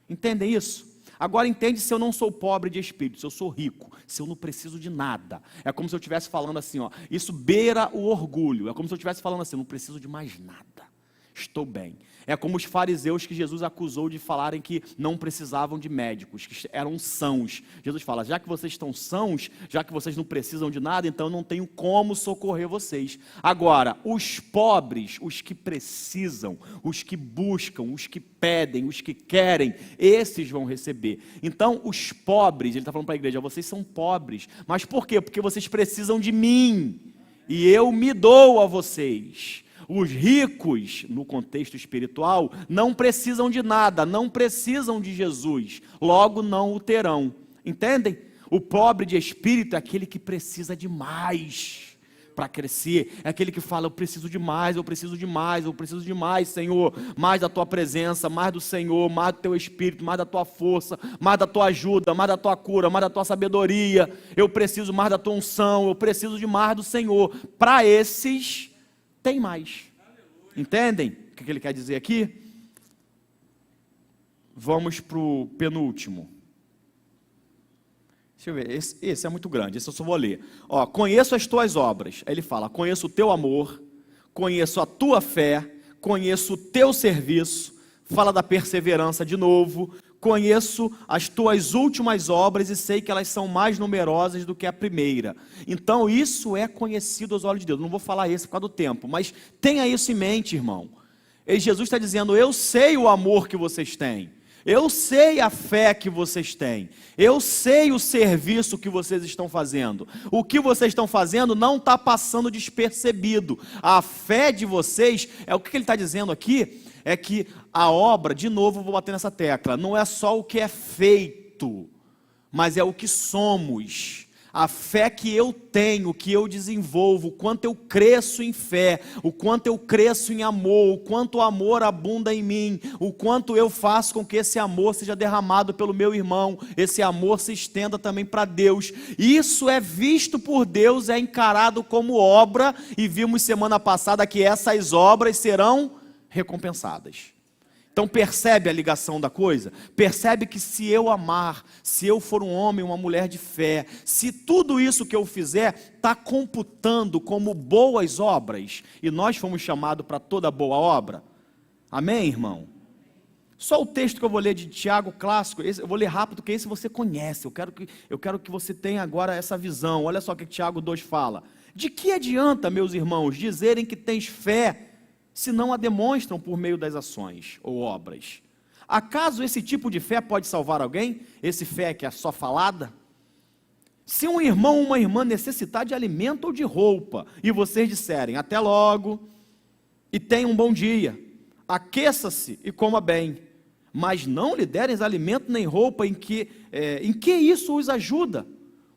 Entendem isso? Agora entende se eu não sou pobre de espírito, se eu sou rico, se eu não preciso de nada. É como se eu estivesse falando assim, ó, isso beira o orgulho. É como se eu estivesse falando assim, não preciso de mais nada. Estou bem. É como os fariseus que Jesus acusou de falarem que não precisavam de médicos, que eram sãos. Jesus fala, já que vocês estão sãos, já que vocês não precisam de nada, então eu não tenho como socorrer vocês. Agora, os pobres, os que precisam, os que buscam, os que pedem, os que querem, esses vão receber. Então, os pobres, ele está falando para a igreja, vocês são pobres. Mas por quê? Porque vocês precisam de mim, e eu me dou a vocês. Os ricos, no contexto espiritual, não precisam de nada, não precisam de Jesus, logo não o terão. Entendem? O pobre de espírito é aquele que precisa de mais para crescer, é aquele que fala, eu preciso de mais, eu preciso de mais, eu preciso de mais, Senhor, mais da tua presença, mais do Senhor, mais do teu espírito, mais da tua força, mais da tua ajuda, mais da tua cura, mais da tua sabedoria, eu preciso mais da tua unção, eu preciso de mais do Senhor. Para esses tem mais. Entendem o que ele quer dizer aqui? Vamos para o penúltimo. Deixa eu ver, esse é muito grande, esse eu só vou ler. Ó, conheço as tuas obras. Aí ele fala, conheço o teu amor, conheço a tua fé, conheço o teu serviço, fala da perseverança de novo, conheço as tuas últimas obras e sei que elas são mais numerosas do que a primeira. Então isso é conhecido aos olhos de Deus. Não vou falar esse por causa do tempo, mas tenha isso em mente, irmão. E Jesus está dizendo, eu sei o amor que vocês têm, eu sei a fé que vocês têm, eu sei o serviço que vocês estão fazendo. O que vocês estão fazendo não está passando despercebido. A fé de vocês, o que ele está dizendo aqui, é que a obra, de novo vou bater nessa tecla, não é só o que é feito, mas é o que somos. A fé que eu tenho, que eu desenvolvo, o quanto eu cresço em fé, o quanto eu cresço em amor, o quanto o amor abunda em mim, o quanto eu faço com que esse amor seja derramado pelo meu irmão, esse amor se estenda também para Deus. Isso é visto por Deus, é encarado como obra, e vimos semana passada que essas obras serão recompensadas. Então percebe a ligação da coisa? Percebe que se eu amar, se eu for um homem, uma mulher de fé, se tudo isso que eu fizer está computando como boas obras, e nós fomos chamados para toda boa obra, amém, irmão? Só o texto que eu vou ler de Tiago clássico, eu vou ler rápido, porque esse você conhece, eu quero que você tenha agora essa visão. Olha só o que Tiago 2 fala: de que adianta, meus irmãos, dizerem que tens fé, se não a demonstram por meio das ações ou obras? Acaso esse tipo de fé pode salvar alguém? Esse fé que é só falada? Se um irmão ou uma irmã necessitar de alimento ou de roupa, e vocês disserem, até logo, e tenha um bom dia, aqueça-se e coma bem, mas não lhe derem alimento nem roupa, em que isso os ajuda?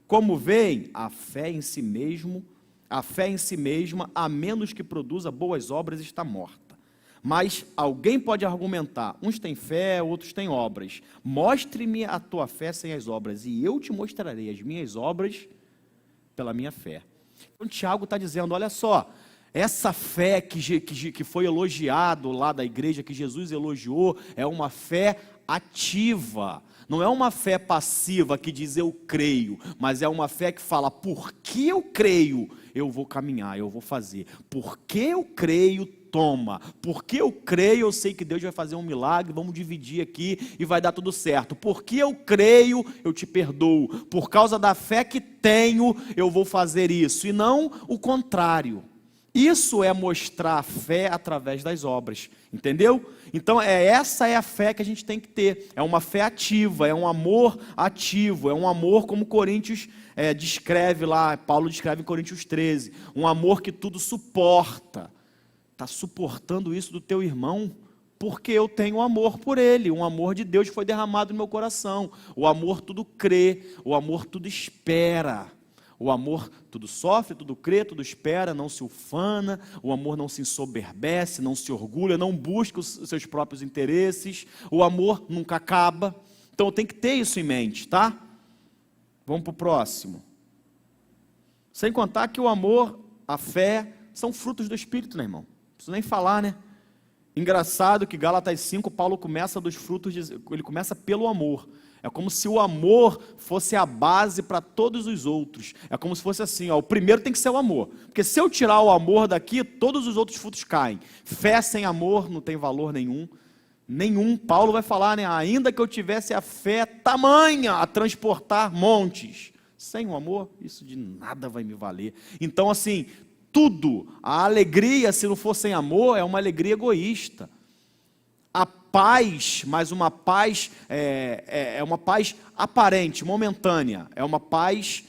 Como veem, a fé em si mesma, a menos que produza boas obras, está morta. Mas alguém pode argumentar, uns têm fé, outros têm obras. Mostre-me a tua fé sem as obras, e eu te mostrarei as minhas obras pela minha fé. Então Tiago está dizendo, olha só, essa fé que foi elogiado lá da igreja, que Jesus elogiou, é uma fé ativa. Não é uma fé passiva que diz eu creio, mas é uma fé que fala, porque eu creio, eu vou caminhar, eu vou fazer. Porque eu creio, toma. Porque eu creio, eu sei que Deus vai fazer um milagre, vamos dividir aqui e vai dar tudo certo. Porque eu creio, eu te perdoo. Por causa da fé que tenho, eu vou fazer isso. E não o contrário. Isso é mostrar a fé através das obras, entendeu? Então essa é a fé que a gente tem que ter, é uma fé ativa, é um amor ativo, é um amor como Coríntios descreve lá, Paulo descreve em Coríntios 13, um amor que tudo suporta. Está suportando isso do teu irmão? Porque eu tenho amor por ele, um amor de Deus foi derramado no meu coração, o amor tudo crê, o amor tudo espera. O amor tudo sofre, tudo crê, tudo espera, não se ufana, o amor não se ensoberbece, não se orgulha, não busca os seus próprios interesses, o amor nunca acaba. Então tem que ter isso em mente, tá? Vamos para o próximo. Sem contar que o amor, a fé, são frutos do Espírito, né, irmão? Não preciso nem falar, né? Engraçado que Gálatas 5, Paulo começa dos frutos, ele começa pelo amor. É como se o amor fosse a base para todos os outros. É como se fosse assim, ó, o primeiro tem que ser o amor. Porque se eu tirar o amor daqui, todos os outros frutos caem. Fé sem amor não tem valor nenhum. Nenhum. Paulo vai falar, né? Ainda que eu tivesse a fé tamanha a transportar montes. Sem o amor, isso de nada vai me valer. Então, assim, tudo, a alegria, se não for sem amor, é uma alegria egoísta. A paz, mas uma paz é uma paz aparente, momentânea, é uma paz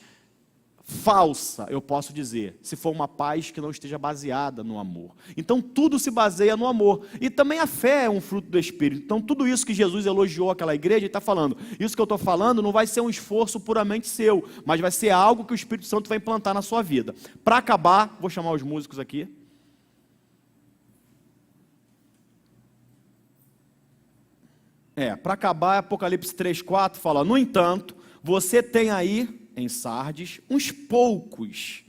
falsa, eu posso dizer, se for uma paz que não esteja baseada no amor. Então tudo se baseia no amor, e também a fé é um fruto do Espírito. Então tudo isso que Jesus elogiou aquela igreja, ele está falando, isso que eu estou falando não vai ser um esforço puramente seu, mas vai ser algo que o Espírito Santo vai implantar na sua vida. Para acabar, vou chamar os músicos aqui. Para acabar, Apocalipse 3:4 fala, no entanto, você tem aí, em Sardes, uns poucos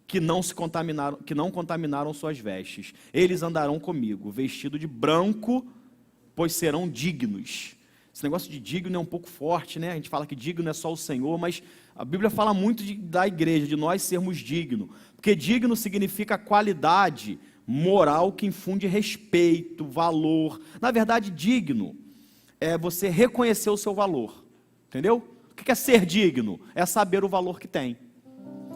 que não contaminaram suas vestes. Eles andarão comigo, vestido de branco, pois serão dignos. Esse negócio de digno é um pouco forte, né? A gente fala que digno é só o Senhor, mas a Bíblia fala muito da igreja, de nós sermos dignos. Porque digno significa qualidade moral que infunde respeito, valor. Na verdade, digno é você reconhecer o seu valor, entendeu? O que é ser digno? É saber o valor que tem.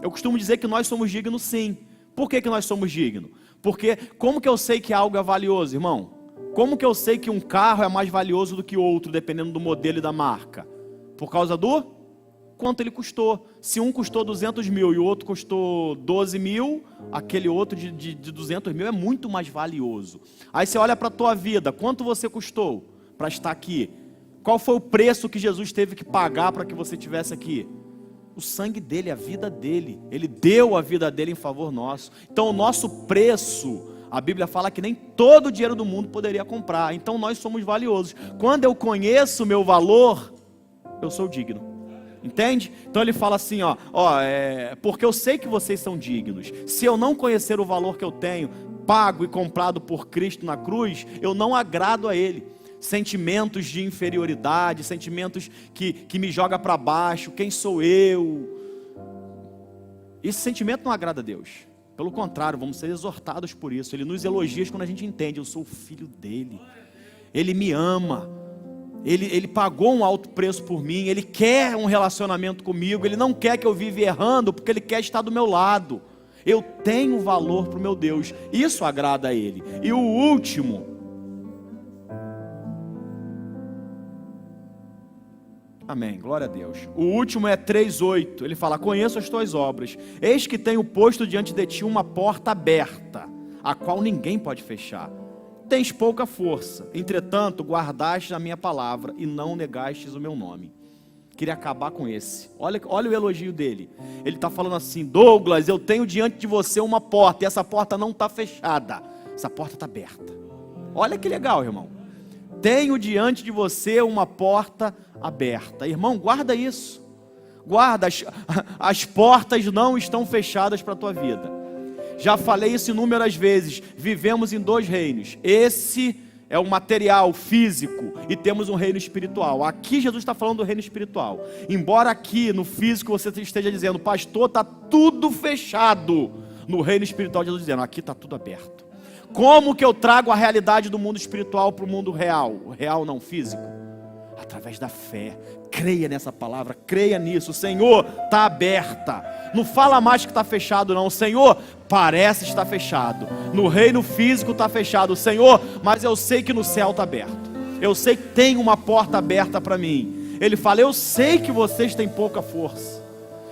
Eu costumo dizer que nós somos dignos sim. Por que nós somos dignos? Porque como que eu sei que algo é valioso, irmão? Como que eu sei que um carro é mais valioso do que outro, dependendo do modelo e da marca? Por causa do quanto ele custou. Se um custou 200 mil e o outro custou 12 mil, aquele outro de 200 mil é muito mais valioso. Aí você olha para a tua vida, quanto você custou para estar aqui? Qual foi o preço que Jesus teve que pagar para que você estivesse aqui? O sangue dele, a vida dele. Ele deu a vida dele em favor nosso. Então o nosso preço, a Bíblia fala que nem todo o dinheiro do mundo poderia comprar. Então nós somos valiosos. Quando eu conheço o meu valor, eu sou digno. Entende? Então ele fala assim, porque eu sei que vocês são dignos. Se eu não conhecer o valor que eu tenho, pago e comprado por Cristo na cruz, eu não agrado a ele. sentimentos de inferioridade, sentimentos que me jogam para baixo. Quem sou eu? Esse sentimento não agrada a Deus. Pelo contrário, vamos ser exortados por isso. Ele nos elogia quando a gente entende: eu sou o filho dele, ele me ama, ele pagou um alto preço por mim, ele quer um relacionamento comigo, ele não quer que eu viva errando, porque ele quer estar do meu lado. Eu tenho valor para o meu Deus, isso agrada a ele. E o último, amém, glória a Deus. O último é 3:8, ele fala: conheço as tuas obras, eis que tenho posto diante de ti uma porta aberta, a qual ninguém pode fechar. Tens pouca força, entretanto guardastes a minha palavra e não negastes o meu nome. Queria acabar com esse. Olha o elogio dele. Ele está falando assim: Douglas, eu tenho diante de você uma porta, e essa porta não está fechada, essa porta está aberta. Olha que legal, irmão. Tenho diante de você uma porta aberta. Irmão, guarda isso. Guarda, as portas não estão fechadas para a tua vida. Já falei isso inúmeras vezes. Vivemos em 2 reinos. Esse é o material, físico, e temos um reino espiritual. Aqui Jesus está falando do reino espiritual. Embora aqui no físico você esteja dizendo: pastor, está tudo fechado. No reino espiritual Jesus dizendo: aqui está tudo aberto. Como que eu trago a realidade do mundo espiritual para o mundo real? O real não físico? Através da fé. Creia nessa palavra, creia nisso. O Senhor está aberta. Não fala mais que está fechado não. O Senhor parece estar fechado. No reino físico está fechado, o Senhor, mas eu sei que no céu está aberto. Eu sei que tem uma porta aberta para mim. Ele fala: eu sei que vocês têm pouca força.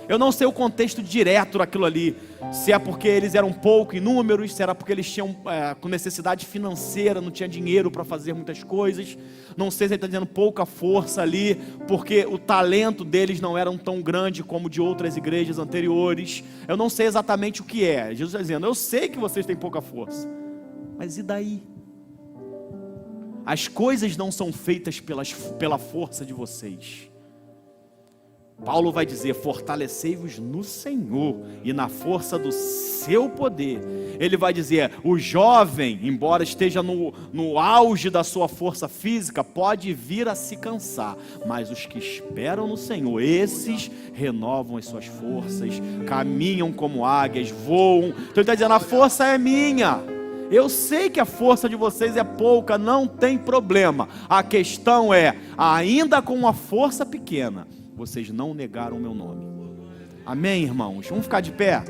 Eu não sei o contexto direto daquilo ali, se é porque eles eram pouco em números, se era porque eles tinham com necessidade financeira, não tinha dinheiro para fazer muitas coisas. Não sei se ele está dizendo pouca força ali, porque o talento deles não era tão grande como de outras igrejas anteriores. Eu não sei exatamente o que é. Jesus está dizendo: eu sei que vocês têm pouca força, mas e daí? As coisas não são feitas pela força de vocês. Paulo vai dizer: fortalecei-vos no Senhor e na força do seu poder. Ele vai dizer: o jovem, embora esteja no auge da sua força física, pode vir a se cansar, mas os que esperam no Senhor, esses renovam as suas forças, caminham como águias, voam. Então ele está dizendo: a força é minha. Eu sei que a força de vocês é pouca, não tem problema. A questão é, ainda com uma força pequena, vocês não negaram o meu nome. Amém, irmãos? Vamos ficar de pé?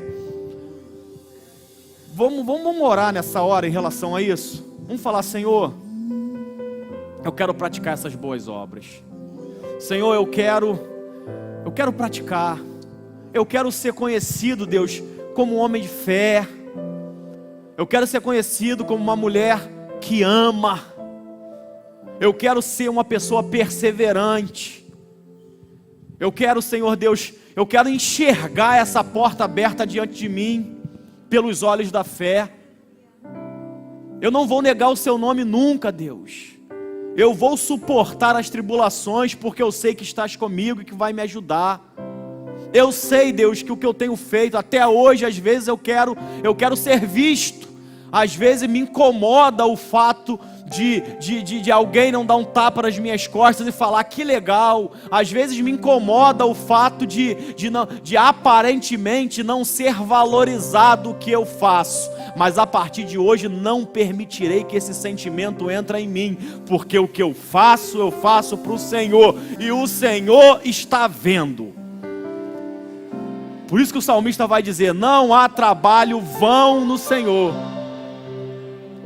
Vamos orar nessa hora em relação a isso? Vamos falar: Senhor, eu quero praticar essas boas obras. Senhor, eu quero praticar. Eu quero ser conhecido, Deus, como um homem de fé. Eu quero ser conhecido como uma mulher que ama. Eu quero ser uma pessoa perseverante. Eu quero, Senhor Deus, eu quero enxergar essa porta aberta diante de mim, pelos olhos da fé. Eu não vou negar o seu nome nunca, Deus. Eu vou suportar as tribulações, porque eu sei que estás comigo e que vai me ajudar. Eu sei, Deus, que o que eu tenho feito até hoje, às vezes eu quero ser visto. Às vezes me incomoda o fato de alguém não dar um tapa nas minhas costas e falar: que legal. Às vezes me incomoda o fato de aparentemente não ser valorizado o que eu faço. Mas a partir de hoje não permitirei que esse sentimento entre em mim, porque o que eu faço para o Senhor, e o Senhor está vendo. Por isso que o salmista vai dizer: não há trabalho vão no Senhor.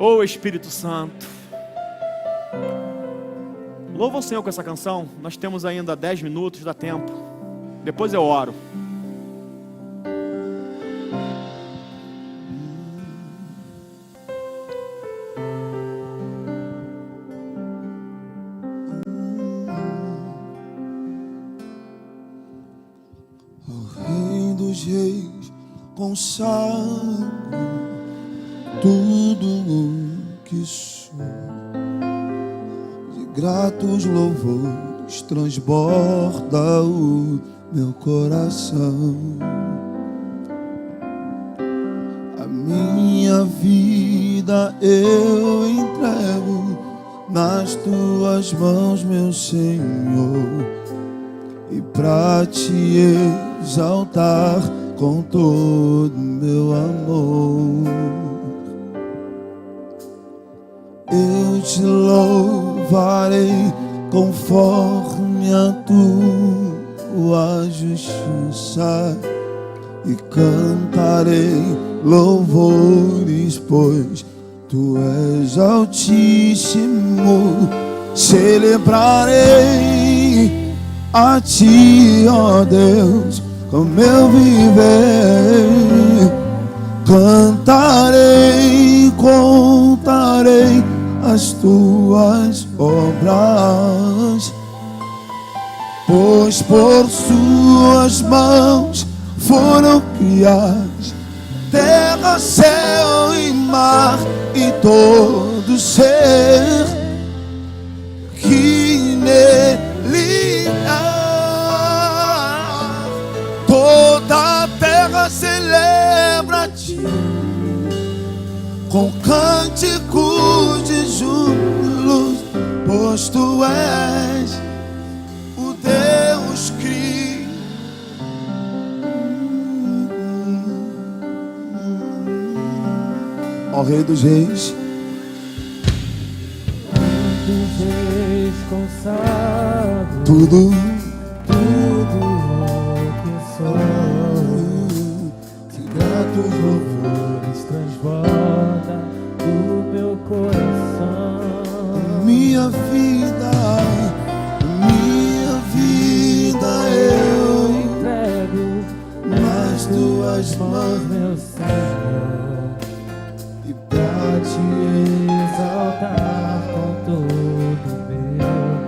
Ô Espírito Santo, louva o Senhor com essa canção. Nós temos ainda 10 minutos, dá tempo. Depois eu oro. O Rei dos Reis consagro tudo o que sou. Gratos louvores transborda o meu coração. A minha vida eu entrego nas tuas mãos, meu Senhor, e pra te exaltar com todo meu amor. Eu te louvarei conforme a tua justiça e cantarei louvores, pois tu és altíssimo. Celebrarei a ti, ó Deus, com meu viver. Cantarei, contarei as tuas obras, pois por suas mãos foram criados terra, céu e mar e todo ser que nele há. Toda a terra celebra a ti com cânticos de júbilo, pois tu és o Deus que ó Rei dos Reis, consagrado, tudo o que sou, que gratos louvores transborda do meu coração. minha vida eu Entrego nas tuas mãos, meu Senhor, e pra te exaltar com todo meu amor.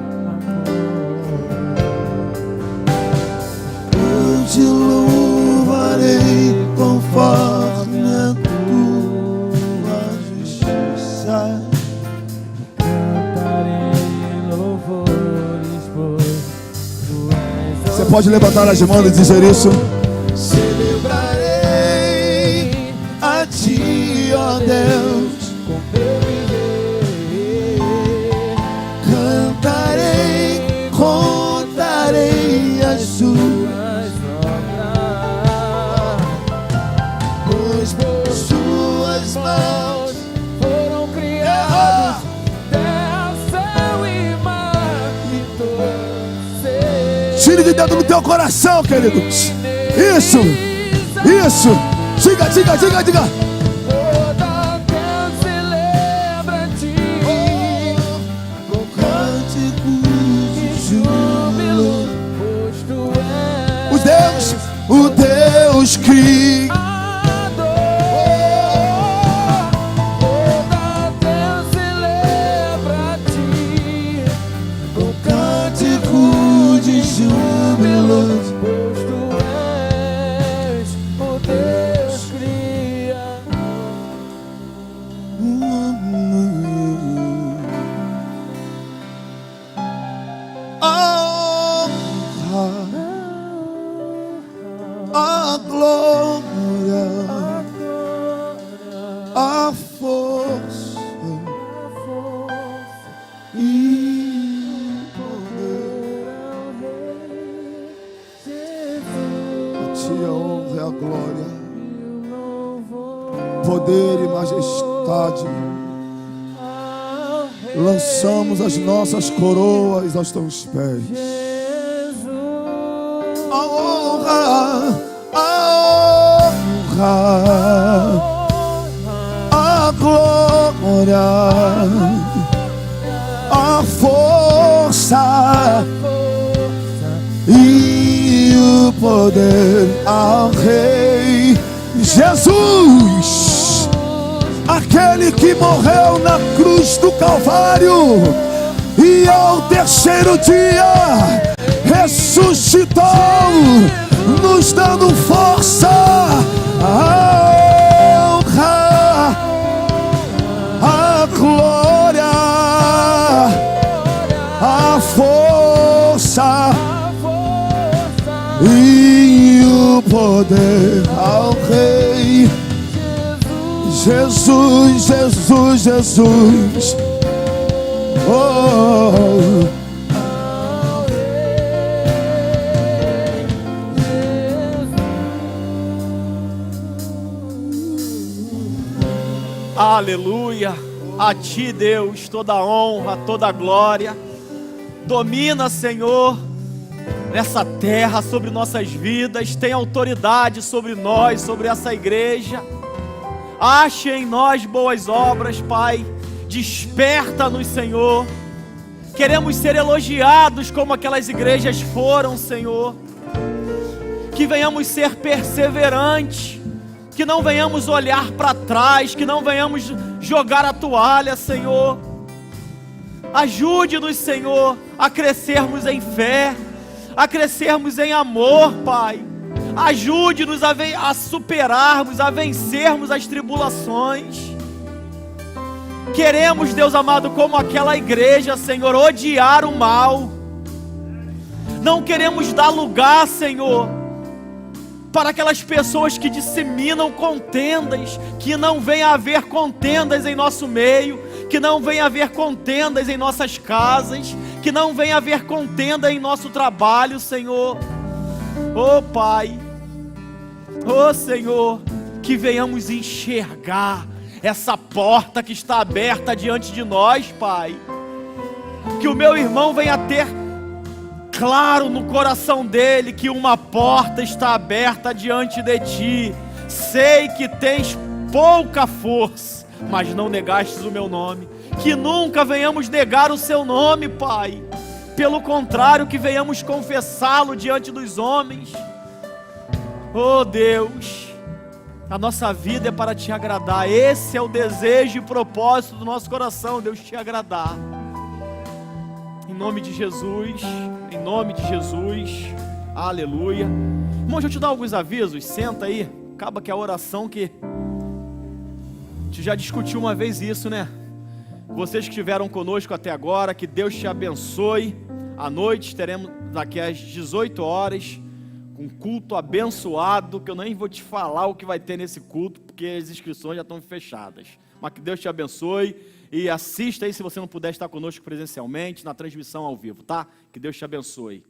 eu te louvarei conforme a tua justiça. Cantarei louvores, pois tu és. Você pode levantar as mãos e dizer isso? Celebrarei a ti, ó Deus, com meu viver. cantarei, contarei as suas, pois por suas mãos Foram criados terra, céu e mar e todo ser. tire de dentro do teu coração, querido. Isso, isso. Diga, diga, diga, diga. Toda terra celebra a ti, Com cânticos de júbilo, pois tu és o Deus que Toda terra celebra a ti, com cântico de júbilo. pois tu és o Deus Criador. A glória, a força e poder. A ti a honra e a glória, poder e majestade. Lançamos as nossas coroas aos teus pés. A honra, a glória, a força e o poder ao Rei Jesus, aquele que morreu na cruz do Calvário e ao terceiro dia ressuscitou, nos dando força, a honra, a glória, a força e o poder ao Rei Jesus, Jesus, Jesus. Oh, ao Rei Jesus. Aleluia. A Ti, Deus, toda a honra, toda a glória. Domina, Senhor, nessa terra, sobre nossas vidas. Tem autoridade sobre nós, sobre essa igreja. Ache em nós boas obras, Pai. Desperta-nos, Senhor. Queremos ser elogiados como aquelas igrejas foram, Senhor. Que venhamos ser perseverantes. Que não venhamos olhar para trás. Que não venhamos jogar a toalha, Senhor. Ajude-nos, Senhor, a crescermos em fé, a crescermos em amor, Pai. Ajude-nos a superarmos, a vencermos as tribulações. Queremos, Deus amado, como aquela igreja, Senhor, odiar o mal. Não queremos dar lugar, Senhor, para aquelas pessoas que disseminam contendas. Que não venha a haver contendas em nosso meio, que não venha a haver contendas em nossas casas, que não venha a haver contenda em nosso trabalho, Senhor. Oh Pai, oh Senhor, que venhamos enxergar essa porta que está aberta diante de nós, Pai. Que o meu irmão venha ter claro no coração dele que uma porta está aberta diante de Ti. Sei que tens pouca força, mas não negastes o meu nome. Que nunca venhamos negar o Seu nome, Pai. Pelo contrário, que venhamos confessá-lo diante dos homens. Oh Deus, a nossa vida é para Te agradar. Esse é o desejo e propósito do nosso coração, Deus, Te agradar. Em nome de Jesus, em nome de Jesus, aleluia. Irmão, deixa eu te dar alguns avisos, senta aí. Acaba que a oração que... A gente já discutiu uma vez isso, né? Vocês que estiveram conosco até agora, que Deus te abençoe. À noite teremos daqui às 18 horas um culto abençoado, que eu nem vou te falar o que vai ter nesse culto, porque as inscrições já estão fechadas. Mas que Deus te abençoe e assista aí se você não puder estar conosco presencialmente, na transmissão ao vivo, tá? Que Deus te abençoe.